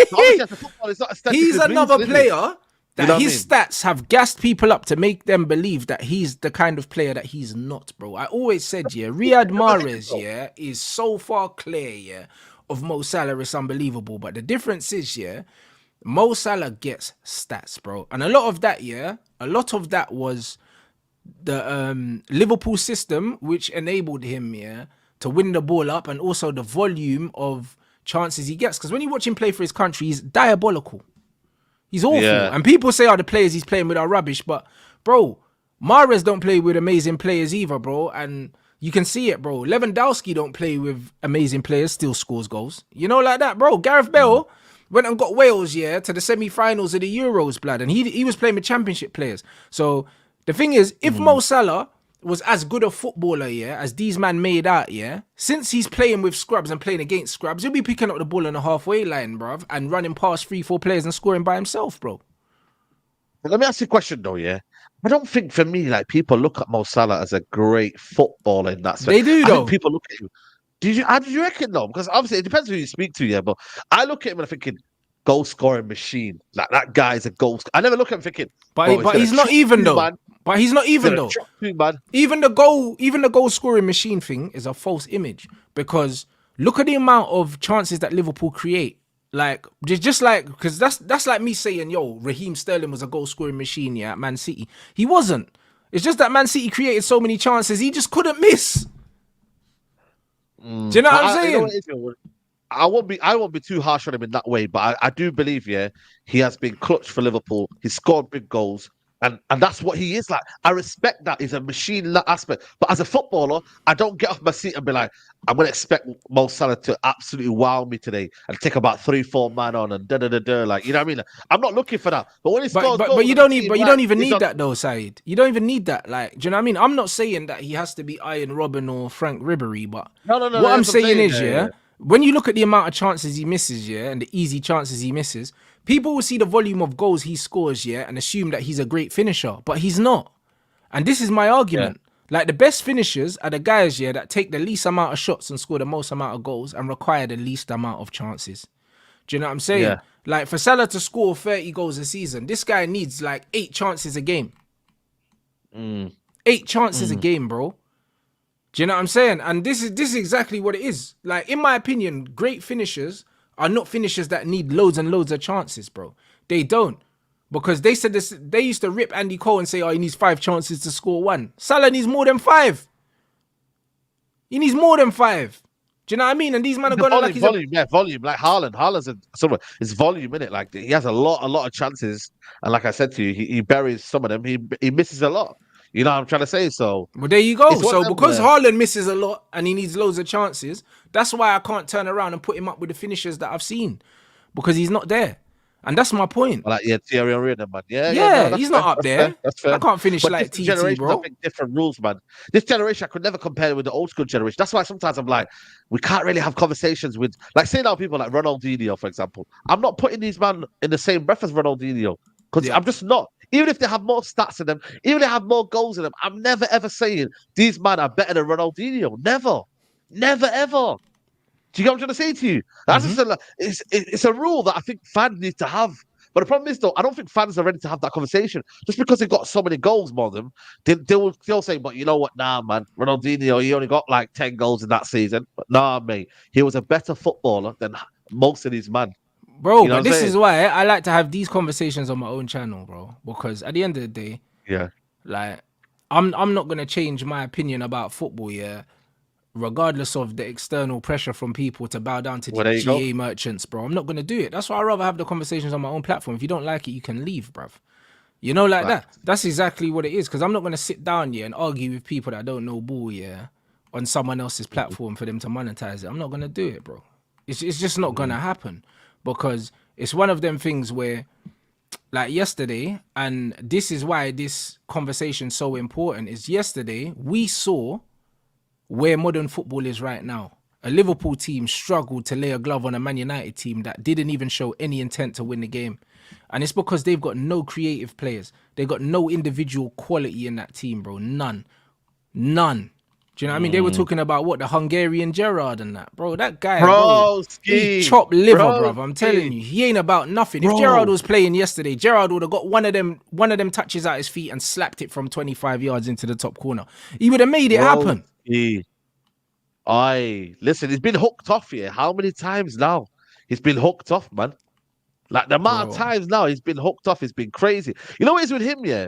But obviously, as a footballer, it's not He's aesthetically another pleasing, is it? player You that know what I his mean? stats have gassed people up to make them believe that he's the kind of player that he's not, bro. I always said, yeah, Riyad The thing is, Mahrez, though, yeah, is so far clear, yeah, of Mo Salah. It's unbelievable. But the difference is, yeah, Mo Salah gets stats, bro. And a lot of that, yeah, a lot of that was the Liverpool system, which enabled him, yeah, to win the ball up and also the volume of chances he gets. Because when you watch him play for his country, he's diabolical. He's awful. yeah. And people say, oh, the players he's playing with are rubbish. But, bro, Mahrez don't play with amazing players either, bro. And you can see it, bro. Lewandowski don't play with amazing players, still scores goals. You know, like that, bro. Gareth Mm. Bale went and got Wales, yeah, to the semi-finals of the Euros, blood. And he was playing with championship players. So the thing is, if Mm. Mo Salah was as good a footballer, yeah, as these man made out, yeah, since he's playing with scrubs and playing against scrubs, he'll be picking up the ball on the halfway line, bruv, and running past 3, 4 players and scoring by himself, bro. But let me ask you a question though, yeah. I don't think for me, like people look at Mo Salah as a great footballer in that sense. They do I think though. people look at you. How did you reckon though? Because obviously it depends who you speak to, yeah. But I look at him and I'm thinking, goal scoring machine. Like that guy's a goal. I never look at him thinking, bro, he's But gonna he's not chop even you, though. man. But he's not He's even gonna though. chop you, man. Even the goal scoring machine thing is a false image because look at the amount of chances that Liverpool create. Like just like because that's like me saying, yo, Raheem Sterling was a goal scoring machine, yeah, at Man City. He wasn't. It's just that Man City created so many chances, he just couldn't miss. Do you Mm. know what I'm You know what saying? it is, you know, I won't be too harsh on him in that way, but I do believe, yeah, he has been clutch for Liverpool. He's scored big goals, and that's what he is like. I respect that he's a machine in that aspect. But as a footballer, I don't get off my seat and be like, I'm gonna expect Mo Salah to absolutely wow me today and take about 3, 4 man on and da da da da. Like, you know what I mean? I'm not looking for that. But when he But scores but but goals you and I don't see even him but you like don't even he's need on. that though, Said. You don't even need that. Like, do you know what I mean? I'm not saying that he has to be Iron Robin or Frank Ribery, but No, no, no, what I'm that's what I'm saying saying. is, Yeah, yeah, yeah. when you look at the amount of chances he misses, yeah, and the easy chances he misses, people will see the volume of goals he scores, yeah, and assume that he's a great finisher, but he's not. And this is my Yeah. argument. Like the best finishers are the guys, yeah, that take the least amount of shots and score the most amount of goals and require the least amount of chances. Do you know what I'm saying? Yeah. Like for Salah to score 30 goals a season, this guy needs like 8 chances a game. Mm, 8 chances a mm. game, bro. Do you know what I'm saying? And this is exactly what it is. Like in my opinion, great finishers are not finishers that need loads and loads of chances, bro. They don't. Because they said this, they used to rip Andy Cole and say, oh, he needs 5 chances to score one. Salah needs more than 5. He needs more than 5. Do you know what I mean? And these men are The going on like he's a volume, yeah, volume. Like Haaland, Haaland's someone. It's volume in it. Like he has a lot of chances, and like I said to you, he buries some of them. He misses a lot. You know what I'm trying to say? So Well, there you go. it's one of So them because where Haaland misses a lot and he needs loads of chances, that's why I can't turn around and put him up with the finishers that I've seen because he's not there, and that's my point. like yeah, Thierry Henry and them, man. Yeah, yeah, no, Yeah, that's he's not fair. up That's fair. there. That's I fair. can't finish But like different TT, generations, I bro. think, different rules, man. This generation, I could never compare it with the old school generation. That's why sometimes I'm like, we can't really have conversations with, like, say now people like Ronaldinho, for example. I'm not putting these men in the same breath as Ronaldinho because Yeah. I'm just not. Even if they have more stats in them, even if they have more goals in them, I'm never ever saying these men are better than Ronaldinho. Never, never ever. Do you get what I'm trying to say to you? That's Mm-hmm. just it's a rule that I think fans need to have. But the problem is, though, I don't think fans are ready to have that conversation. Just because they got so many goals more than them, they'll say, but you know what? Nah, man, Ronaldinho, he only got like 10 goals in that season. But nah, mate, he was a better footballer than most of these man. Bro, You know what but I'm this saying? is why I like to have these conversations on my own channel, bro. Because at the end of the day, Yeah. like I'm not gonna change my opinion about football, yeah, regardless of the external pressure from people to bow down to the Well, there you go. GA merchants, bro. I'm not gonna do it. That's why I rather have the conversations on my own platform. If you don't like it, you can leave, bruv. You know, like that. Fact. That's exactly what it is. Because I'm not gonna sit down here and argue with people that don't know ball, yeah, on someone else's platform for them to monetize it. I'm not gonna do it, bro. It's just not gonna happen because it's one of them things where, like yesterday, and this is why this conversation's so important. Is yesterday we saw where modern football is right now. A Liverpool team struggled to lay a glove on a Man United team that didn't even show any intent to win the game. And it's because they've got no creative players. They've got no individual quality in that team, bro. None. None. Do you know what I mean? They were talking about what, the Hungarian Gerrard and that. Bro, that guy, bro, he Broski. chopped liver, bruv. I'm telling Broski. you. He ain't about nothing. If Gerrard Bro. was playing yesterday, Gerrard would have got one of them touches out his feet and slapped it from 25 yards into the top corner. He would have made it happen. Broski. Listen, he's been hooked off here. How many times now? He's been hooked off, man. Like the amount of Bro. times now he's been hooked off has been crazy. You know what it is with him, yeah?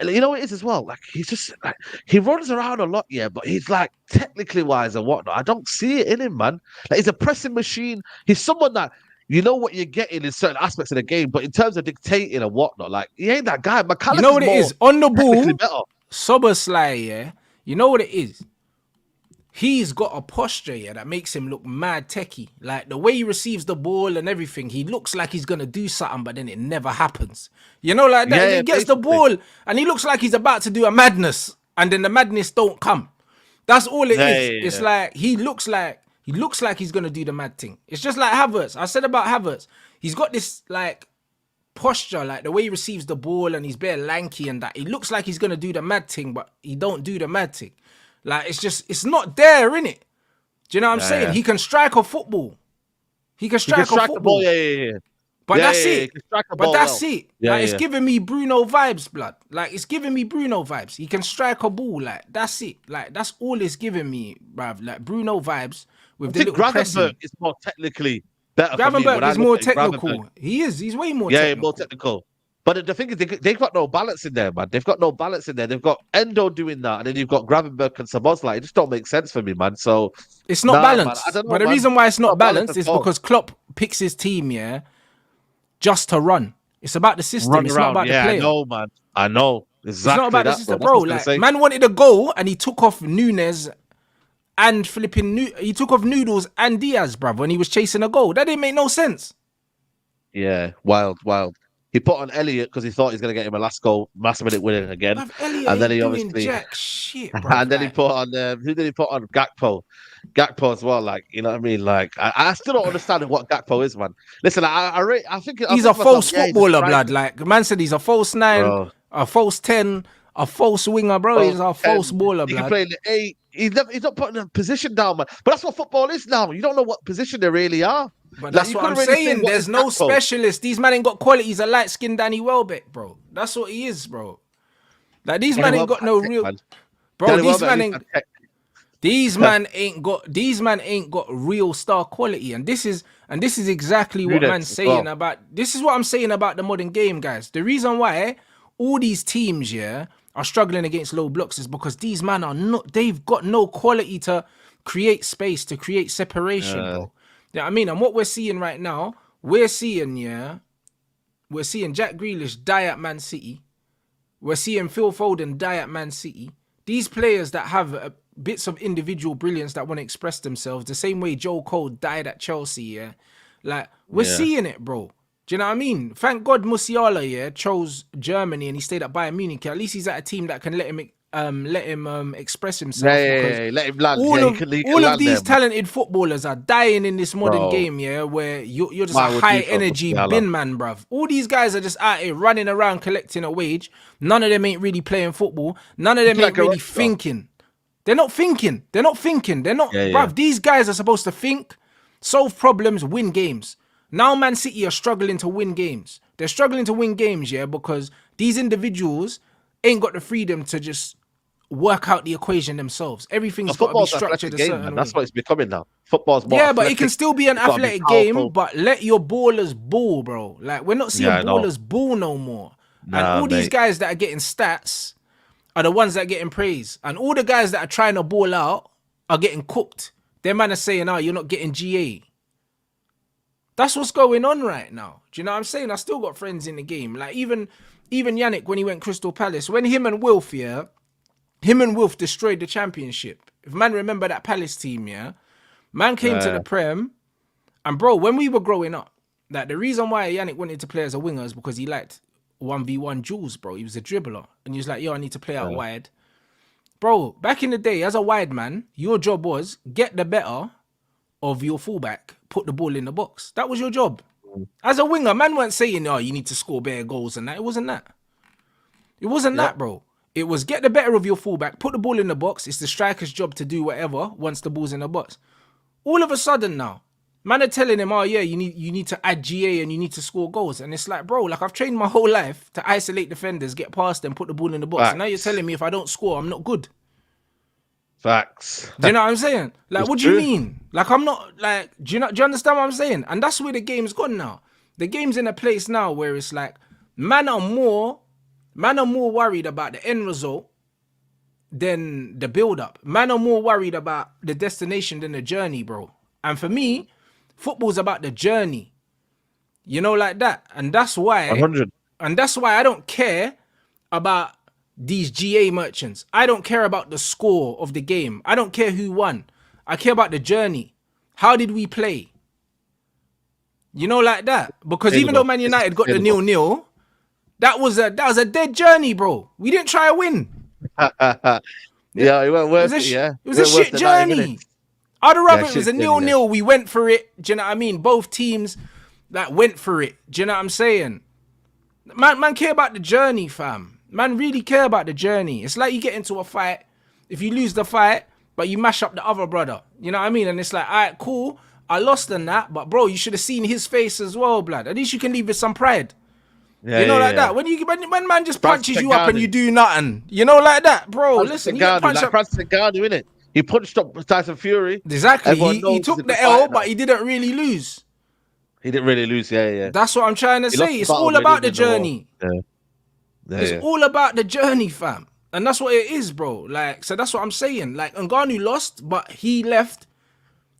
You know what it is as well? Like he's just like he runs around a lot, yeah, but he's like technically wise and whatnot. I don't see it in him, man. Like he's a pressing machine. He's someone that you know what you're getting in certain aspects of the game, but in terms of dictating and whatnot, like he ain't that guy. McAllister's You know what it more is? On the technically ball, better. Soberslay, yeah? You know what it is? He's got a posture, yeah, that makes him look mad techie. Like the way he receives the ball and everything, he looks like he's gonna do something, but then it never happens. You know, like that. Yeah, He gets the basically. ball and he looks like he's about to do a madness, and then the madness don't come. That's all it is. Yeah. It's like he looks like he's gonna do the mad thing. It's just like Havertz. I said about Havertz, he's got this like posture, like the way he receives the ball and he's bare lanky and that. He looks like he's gonna do the mad thing, but he don't do the mad thing. Like it's not there, innit? Do you know what I'm saying? Yeah. He can strike a football. He can He strike can a strike the football. ball, yeah. But Yeah, that's yeah, it. he can strike the But ball that's well. it. Yeah, Like, it's yeah. giving me Bruno vibes, blood. Like, it's giving me Bruno vibes. He can strike a ball. Like, that's it. Like, that's all it's giving me, bruv. Like, Bruno vibes with I the think little pressing. Gravenberg is more technically better for me. Gravenberg When I is look more at Gravenberg. technical. He is. He's way more Yeah, technical. more technical. But the thing is, they've got no balance in there, man. They've got no balance in there. They've got Endo doing that, and then you've got Gravenberg and Sabozlai. It just don't make sense for me, man. So It's not nah, man. balanced. I don't know, But the man. reason why it's not balanced at is all. because Klopp picks his team, yeah, just to run. It's about the system. Run It's around. not about Yeah, the I player. know, man. I know It's exactly not about the that, system, bro. bro. That's what I was Like, gonna say. man wanted a goal and he took off Nunes and he took off Noodles and Diaz, bruv, when he was chasing a goal. That didn't make no sense. Yeah, wild. He put on Elliot because he thought he was gonna get him a last minute winner again, Bruv, Elliot and then ain't he doing obviously. jack shit, bruv. And then he Like, put on who did he put on? Gakpo as well. Like you know what I mean? Like I still don't understand what Gakpo is, man. Listen, I think he's I a think to myself, false yeah, he's a footballer, striker, blood. Like, man said he's a false 9, bro. a false 10, a false winger, bro. He's a false baller, He can blood. play in the 8. He's not putting a position down, man. But that's what football is now. You don't know what position they really are. But Like, that's you what I'm couldn't really say saying. what There's is no Gakpo. specialist. These men ain't got quality. He's a light-skinned Danny Welbeck, bro. That's what he is, bro. Like, these men ain't got no real... Bro, Danny these Welbeck, man he's ain't... a tech. These man ain't got real star quality, and this is exactly what Nunes man's as saying well. about. This is what I'm saying about the modern game, guys. The reason why all these teams, yeah, are struggling against low blocks is because these men are not. They've got no quality to create space, to create separation, bro. Yeah, I mean, and what we're seeing right now, we're seeing Jack Grealish die at Man City. We're seeing Phil Foden die at Man City. These players that have bits of individual brilliance that want to express themselves, the same way Joe Cole died at Chelsea, yeah? Like, we're seeing it, bro. Do you know what I mean? Thank God Musiala, yeah, chose Germany and he stayed at Bayern Munich. At least he's at a team that can let him express himself. Yeah. Let him land. All Yeah, of, he can all land of these there, man. talented footballers are dying in this modern Bro. game, yeah, where you're just Why a would high you throw energy Musiala? bin man, bruv. All these guys are just out here running around collecting a wage. None of them ain't really playing football. None of them Like ain't a really rock star. thinking. They're not thinking. They're not, Yeah. bruv. These guys are supposed to think, solve problems, win games. Now Man City are struggling to win games. They're struggling to win games, yeah, because these individuals ain't got the freedom to just work out the equation themselves. So Everything's got to be football's an structured athletic a game, man. certain That's way. what it's becoming now. Football's more Yeah, but it can athletic. still be an You've got to be athletic game, powerful. but let your ballers ball, bro. Like, we're not seeing Yeah, I know. ballers ball no more. And Nah, all these mate. guys that are getting stats are the ones that are getting praise. And all the guys that are trying to ball out are getting cooked. Their man are saying, oh, you're not getting GA. That's what's going on right now. Do you know what I'm saying? I still got friends in the game. Like, even Yannick, when he went Crystal Palace, when him and Wilf, yeah, him and Wilf destroyed the championship. If man remember that Palace team, yeah, man came to the Prem, and bro, when we were growing up, like the reason why Yannick wanted to play as a winger is because he liked 1v1 duels, bro. He was a dribbler, and he was like, yo, I need to play out wide. Bro, back in the day, as a wide man, your job was get the better of your fullback, put the ball in the box. That was your job. As a winger, man weren't saying, oh, you need to score better goals and that. It wasn't that. It wasn't Yeah. that, bro. It was get the better of your fullback, put the ball in the box. It's the striker's job to do whatever once the ball's in the box. All of a sudden now, man are telling him, oh yeah, you need to add GA and you need to score goals. And it's like, bro, like I've trained my whole life to isolate defenders, get past them, put the ball in the box. And now you're Facts. telling me if I don't score, I'm not good. Facts. Do you know what I'm saying? Like, It's what do you true. mean? Like, I'm not like. Do you understand what I'm saying? And that's where the game's gone now. The game's in a place now where it's like, man are more worried about the end result than the build up. Man are more worried about the destination than the journey, bro. And for me, football's about the journey. You know, like that. And that's why 100. I don't care about these GA merchants. I don't care about the score of the game. I don't care who won. I care about the journey. How did we play? You know, like that. Because even though Sustainable. Man It's United got the sustainable. 0-0, that was a dead journey, bro. We didn't try to win. Yeah, it weren't It was worth it. Yeah, it was it a weren't worth shit the 90 journey. minutes. I'd have rather Yeah, it was shit a journey. 0-0. We went for it. Do you know what I mean? Both teams that went for it. Do you know what I'm saying? Man care about the journey, fam. Man really care about the journey. It's like you get into a fight. If you lose the fight, but you mash up the other brother. You know what I mean? And it's like, all right, cool. I lost in that, but bro, you should have seen his face as well, blood. At least you can leave with some pride. Yeah, You know, yeah, like yeah. that. When man just Francis punches you up and you Ngannou. do nothing. You know, like that, bro. Francis Listen, you get Ngannou, punched like up. Francis Ngannou, innit? He punched up Tyson Fury. Exactly. Everyone He knows he's a took good the L, fighter but now. he didn't really lose. He didn't really lose. Yeah, yeah. That's what I'm trying to He lost say. the It's battle, all but he about didn't the win the war. journey. Yeah, yeah, It's yeah. all about the journey, fam. And that's what it is, bro. Like, so that's what I'm saying. Like, Ngannou lost, but he left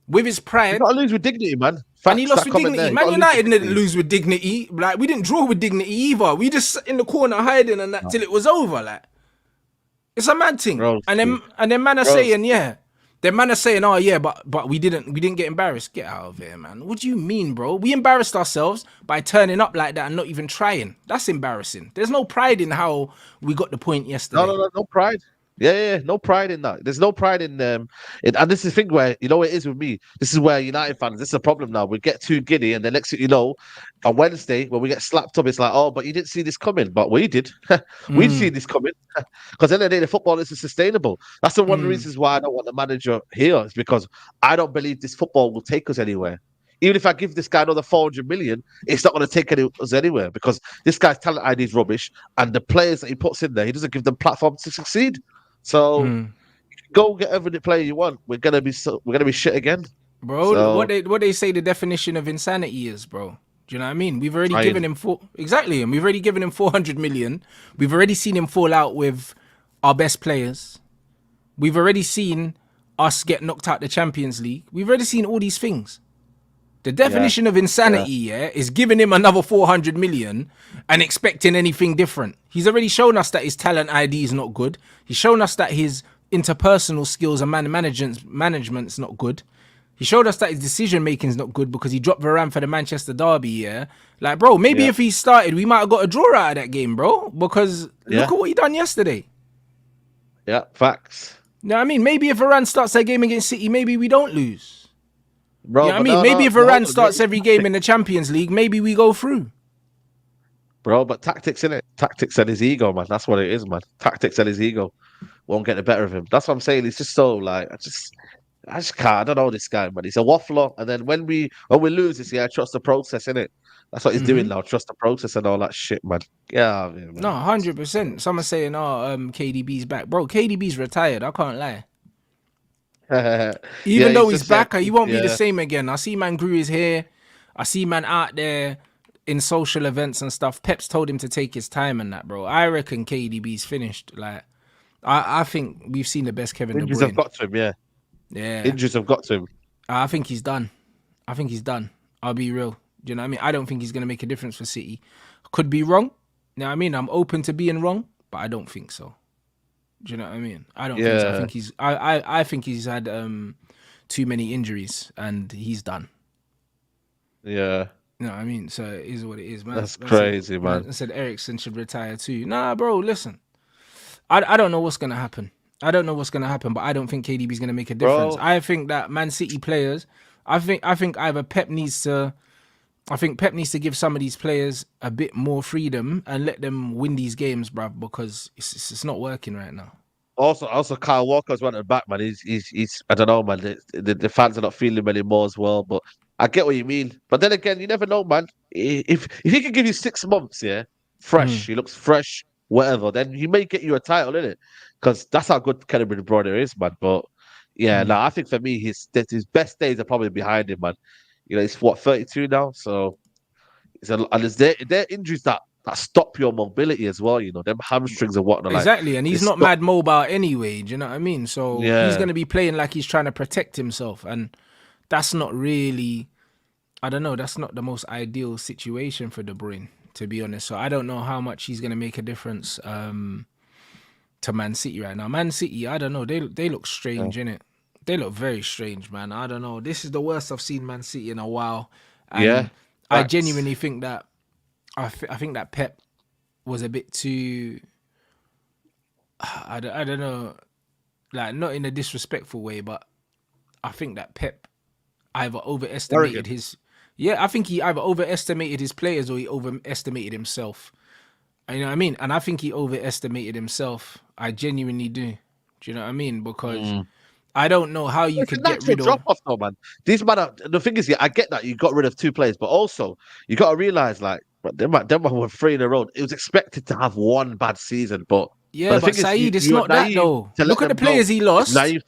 with his You pride gotta lose with dignity, man. and he Facts. lost That with comment dignity. there. You Man gotta lose with United didn't dignity. lose with dignity. Like, we didn't draw with dignity either. We just sat in the corner hiding and that till it was over. Like, it's a mad thing. Broski. And then man are Broski. saying, yeah. Then man are saying, oh yeah, but we didn't get embarrassed. Get out of here, man. What do you mean, bro? We embarrassed ourselves by turning up like that and not even trying. That's embarrassing. There's no pride in how we got the point No, yesterday. no pride. Yeah, yeah, no pride in that. There's no pride in and this is the thing where you know what it is with me. This is where United fans. This is a problem now. We get too giddy, and the next thing you know, on Wednesday when we get slapped up, it's like, oh, but you didn't see this coming. But we did. We've seen this coming because at the end of the day, the football isn't sustainable. That's one of the reasons why I don't want the manager here. Is because I don't believe this football will take us anywhere. Even if I give this guy another 400 million, it's not going to take us anywhere because this guy's talent ID is rubbish, and the players that he puts in there, he doesn't give them platform to succeed. So go get every player you want. We're gonna be shit again, Bro, so what they say the definition of insanity is, bro. Do you know what I mean? We've already Trying. given him exactly, and we've already given him 400 million. We've already seen him fall out with our best players. We've already seen us get knocked out the Champions League. We've already seen all these things. The definition of insanity, yeah, is giving him another 400 million and expecting anything different. He's already shown us that his talent ID is not good. He's shown us that his interpersonal skills and management's not good. He showed us that his decision making is not good because he dropped Varane for the Manchester derby. Yeah, like bro, maybe if he started, we might have got a draw out of that game, bro. Because look at what he done yesterday. Yeah, facts. You know what I mean? Maybe if Varane starts that game against City, maybe we don't lose. Bro, You know what I mean? Maybe if Varane starts every game in the Champions League, maybe we go through. Bro, but tactics in it. Tactics and his ego, man. That's what it is, man. Tactics and his ego won't get the better of him. That's what I'm saying. He's just so like I just can't. I don't know this guy, man. He's a waffler. And then when we lose this year, I trust the process in it. That's what he's doing now. Trust the process and all that shit, man. Yeah, No, man. 100%. Someone's saying, "Oh, KDB's back, bro. KDB's retired. I can't lie. Yeah, Even though he's he's just yeah, back, he won't be the yeah. same again. I see man grew his hair. I see man out there in social events and stuff. Pep's told him to take his time and that, bro. I reckon KDB's finished. Like, I think we've seen the best Kevin De Injuries have Bruyne. got to him. Yeah, Yeah, injuries have got to him. I think he's done. I think he's done. I'll be real. Do you know what I mean? I don't think he's gonna make a difference for City. Could be wrong. You know what I mean? I'm open to being wrong, but I don't think so. Do you know what I mean? I don't think so. I Yeah, think I think he's had too many injuries and he's done. yeah. You know what I mean? So it is what it is, man. That's crazy, man. Man said Ericsson should retire too. Nah, bro, listen. I don't know what's gonna happen. I don't know what's gonna happen, but I don't think KDB's gonna make a difference. Bro, I think that Man City players, I think either Pep needs to give some of these players a bit more freedom and let them win these games, bruv, because it's not working right now. also, Kyle Walker's wanted back, man. He's. I don't know, man. The fans are not feeling him anymore as well. But I get what you mean. But then again, you never know, man. If he can give you 6 months, yeah, fresh, Mm, he looks fresh, whatever. Then he may get you a title, innit? Because that's how good Kevin De Bruyne is, man. But yeah, no, mm. I think for me, his best days are probably behind him, man. You know, he's what 32 now, so and there's injuries that stop your mobility as well. You know, them hamstrings and whatnot. Like Exactly, and they he's not stop. mad mobile anyway. Do you know what I mean? So he's Yeah, gonna be playing like he's trying to protect himself, and that's not really. I don't know. That's not the most ideal situation for De Bruyne, to be honest. So I don't know how much he's gonna make a difference to Man City right now. Man City, I don't know. They look yeah, strange, innit? They look very strange, man. I don't know. This is the worst I've seen Man City in a while, yeah. and I Facts. genuinely think that I think that Pep was a bit too. I don't know, like not in a disrespectful way, but I think that Pep either overestimated Arrogant. his. Yeah, I think he either overestimated his players or he overestimated himself. You know what I mean? And I think he overestimated himself. I genuinely do. Do you know what I mean? Because Mm. I don't know how you It's a could get natural rid of. drop off, though, man. These man, the thing is, yeah, I get that you got rid of 2 players, but also you got to realize, like, but them man were 3 in a row. It was expected to have one bad season, but Yeah, the but thing is, Saeed, it's you're not that naive though. to let Look at the them go. players he It's lost. naive.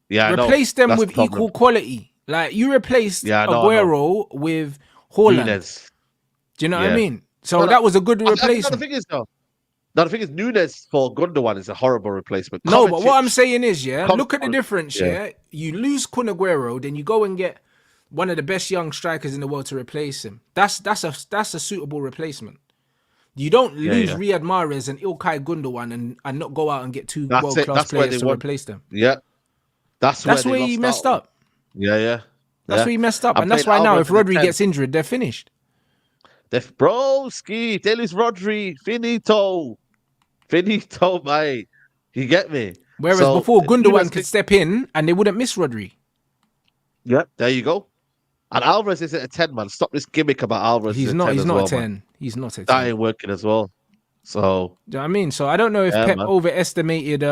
Yeah, I know. Replace them That's the with problem. equal quality. Like you replaced Yeah, I know. I know. Aguero with Haaland. Nunes. Do you know what I Yeah. mean? No, So no, that was a good I think the replacement. thing is though. No, the thing is, Nunes for Gundogan is a horrible replacement. No, but what I'm Kovacic, saying is, yeah, Kov- look at the difference, yeah, yeah. You lose Kun Aguero, then you go and get one of the best young strikers in the world to replace him. That's a suitable replacement. You don't yeah, lose yeah. Riyad Mahrez and Ilkay Gundogan and not go out and get two That's world it. class That's where players they to won. replace them. Yeah, that's where That's they where he lost out messed on. up. Yeah, yeah, That's yeah. where he messed up, I'm and that's playing why now if Alvarez as a Rodri 10. gets injured, they're finished. Broski, Delis Rodri, finito. Finito, mate. You get me? Whereas So, before Nunes, Gundogan could step in and they wouldn't miss Rodri. yeah, there you go. And Alvarez is at a 10, man. Stop this gimmick about Alvarez is He's a not. 10 He's as not a well, man. 10. He's not a That 10. ain't working as well. So, Do you know what I mean? So I don't know if yeah, Pep man. overestimated.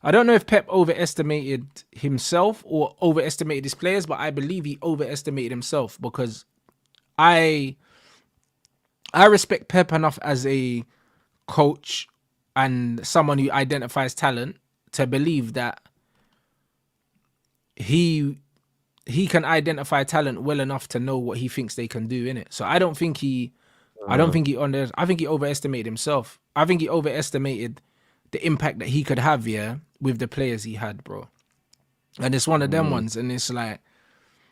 I don't know if Pep overestimated himself or overestimated his players, but I believe he overestimated himself because I I respect Pep enough as a coach and someone who identifies talent to believe that he he can identify talent well enough to know what he thinks they can do in it. So I don't Uh, think I think he overestimated himself. I think he overestimated the impact that he could have, yeah, with the players he had, bro. And it's one of them mm. ones, and it's like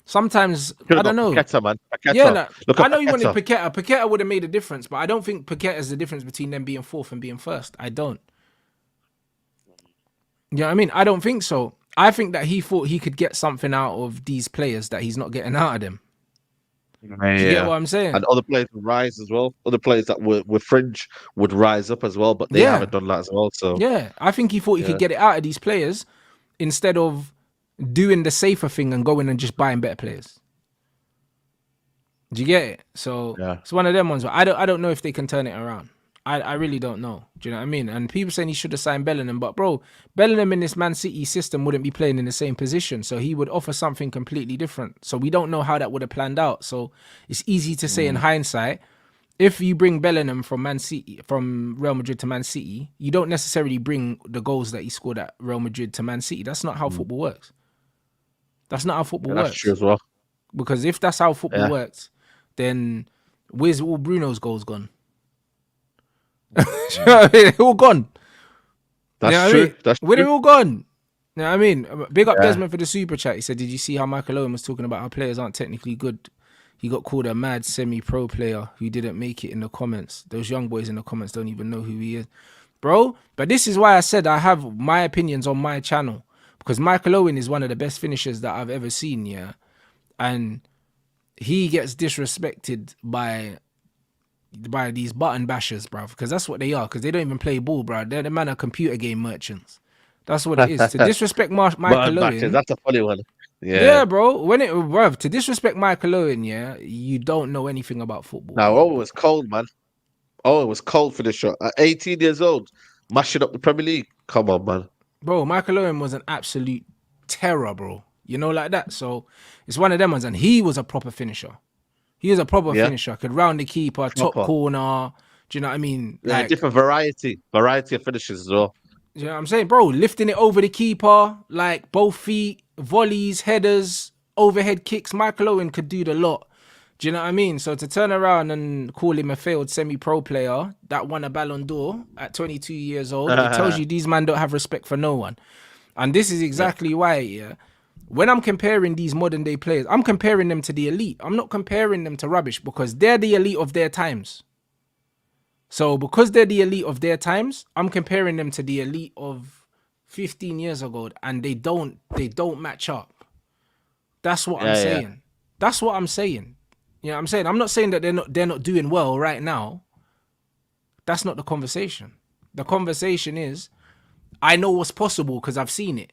sometimes Should I have don't got know. Paqueta, man. Yeah, Paqueta. like, Look I at know you wanted Paqueta. Paqueta. Paqueta would have made a difference, but I don't think Paqueta is the difference between them being fourth and being first. I don't. You know what I mean? I don't think so. I think that he thought he could get something out of these players that he's not getting out of them. Do you get Yeah. what I'm saying? And other players would rise as well. Other players that were fringe would rise up as well, but they Yeah, haven't done that as well. So, yeah. I think he thought he could yeah. get it out of these players instead of doing the safer thing and going and just buying better players. Do you get it? So Yeah. it's one of them ones where I don't know if they can turn it around. I really don't know. Do you know what I mean? And people saying he should have signed Bellingham, but bro, Bellingham in this Man City system wouldn't be playing in the same position, so he would offer something completely different. So we don't know how that would have planned out. So it's easy to say in hindsight, if you bring Bellingham from Man City, from Real Madrid to Man City, you don't necessarily bring the goals that he scored at Real Madrid to Man City. That's not how football works. That's not how football Yeah, that's true works. as well. Because if that's how football Yeah, works, then where's all Bruno's goals gone? You know what I mean? They're all gone. You that's know what I true. mean? That's Where true. they all gone? You know what I mean? Big up Yeah. Desmond for the super chat. He said, "Did you see how Michael Owen was talking about how players aren't technically good? He got called a mad semi-pro player who didn't make it in the comments. Those young boys in the comments don't even know who he is, bro." But this is why I said I have my opinions on my channel, because Michael Owen is one of the best finishers that I've ever seen. Yeah, and he gets disrespected by these button bashers, bro, because that's what they are, because they don't even play ball, bro. They're the man of computer game merchants. That's what it is. To disrespect But Michael matches, Owen, that's a funny one. Yeah. yeah, bro. Bro, to disrespect Michael Owen, yeah, you don't know anything about football, Now, bro. oh, it was cold, man. Oh, it was cold for the shot. At 18 years old, mashing up the Premier League. Come on, man. Bro, Michael Owen was an absolute terror, bro. You know, like that. So it's one of them ones, and he was a proper finisher. He was a proper Yeah, finisher. Could round the keeper, top proper. corner. Do you know what I mean? Yeah, Like, different variety of finishes as well. you know what I'm saying? Bro, lifting it over the keeper, like both feet, volleys, headers, overhead kicks. Michael Owen could do the lot. Do you know what I mean? So to turn around and call him a failed semi-pro player that won a Ballon d'Or at 22 years old, it tells you these men don't have respect for no one. And this is Yeah, exactly why, yeah, when I'm comparing these modern day players, I'm comparing them to the elite. I'm not comparing them to rubbish, because they're the elite of their times. So because they're the elite of their times, I'm comparing them to the elite of 15 years ago, and they don't match up. That's what I'm yeah. saying. That's what I'm saying. You know what I'm saying? I'm not saying that they're not doing well right now. That's not the conversation. The conversation is, I know what's possible because I've seen it.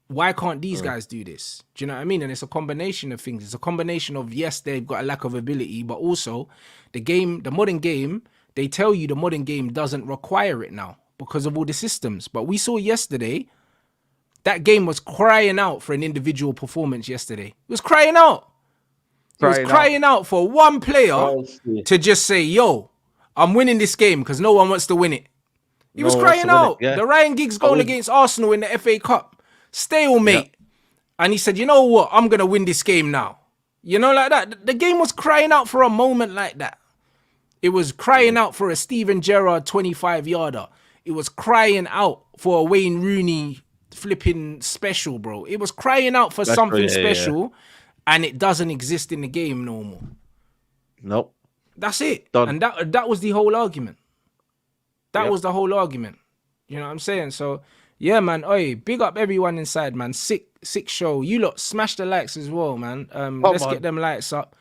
Why can't these Mm. guys do this? Do you know what I mean? And it's a combination of things. It's a combination of, yes, they've got a lack of ability, but also the modern game, they tell you the modern game doesn't require it now because of all the systems. But we saw yesterday, that game was crying out for an individual performance yesterday. It was crying out. It was Crying out. crying out for one player Honestly, to just say, yo, I'm winning this game because no one wants to win it. He no was one wants crying to win it. out. Yeah. The Ryan Giggs I goal was, against Arsenal in the FA Cup. yeah. Stalemate. And he said, you know what? I'm going to win this game now. You know, like that. The game was crying out for a moment like that. It was crying Mm. out for a Steven Gerrard 25-yarder. It was crying out for a Wayne Rooney flipping special, bro. It was crying out for That's right, something yeah. special, and it doesn't exist in the game no more. Nope. That's it. Done. And that was the whole argument. That Yep. was the whole argument. You know what I'm saying? So, yeah, man. Oi, big up everyone inside, man. Sick show. You lot smash the likes as well, man. Come Let's on. get them likes up.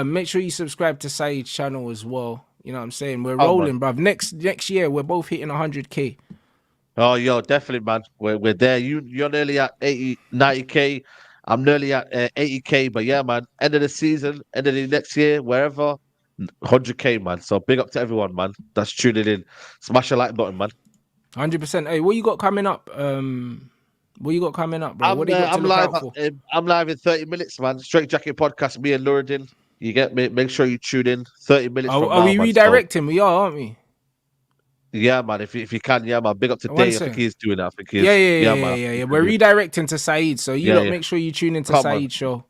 Make sure you subscribe to Saeed's channel as well. You know what I'm saying? We're Come on. rolling, bruv. Next year, we're both hitting 100K. Oh, yo, definitely, man. We're there. You're nearly at 80, 90K. I'm nearly at 80K. But yeah, man. End of the season, end of the next year, wherever, 100K, man. So big up to everyone, man. That's tuning in. Smash the like button, man. 100%. Hey, what you got coming up? What you got coming up, bro? What do you got to I'm look live. out for? I'm live in 30 minutes, man. Straight Jacket Podcast. Me and Luridin. You get me. Make sure you tune in. 30 minutes from Are now, we man. So redirecting? We are, aren't we? yeah, man. If you can, yeah, man. Big up to One Day. I think second. he's doing that. I think he Yeah, is. yeah, Yeah, yeah, man. yeah, I yeah, think yeah. he We're can do it. redirecting to Saeed, so you Yeah, lot yeah. make sure you tune into Come on. Saeed's show.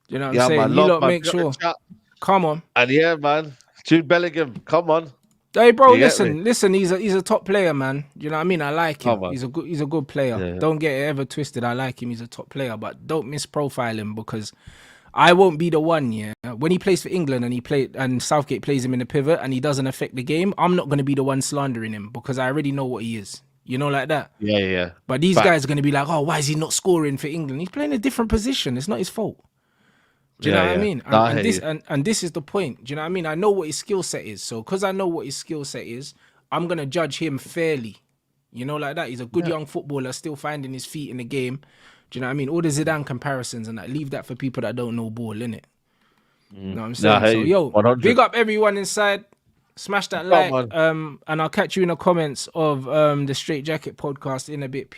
You know what I'm Yeah, saying? man. You Love, lot man. make Big up the sure. chat. Come on. And yeah, man. Jude Bellingham. Come on. Hey, bro, You get me? listen. He's a top player, man. You know what I mean? I like him. Come on. He's a good player. Yeah. Don't get it ever twisted. I like him. He's a top player, but don't misprofile him, because I won't be the one. Yeah, when he plays for England and Southgate plays him in the pivot and he doesn't affect the game, I'm not going to be the one slandering him, because I already know what he is. You know, like that. Yeah. But these Facts. guys are going to be like, oh, why is he not scoring for England? He's playing a different position. It's not his fault. Do you know what I mean? Nah, I And hear this you. and this is the point. Do you know what I mean? I know what his skill set is. So because I know what his skill set is, I'm gonna judge him fairly. You know, like that. He's a good Yeah. young footballer, still finding his feet in the game. Do you know what I mean? All the Zidane comparisons and that. Leave that for people that don't know ball, innit? You know what I'm Nah, saying? I hear So you. yo, 100. big up everyone inside. Smash that Come like, on. and I'll catch you in the comments of the Straight Jacket podcast in a bit.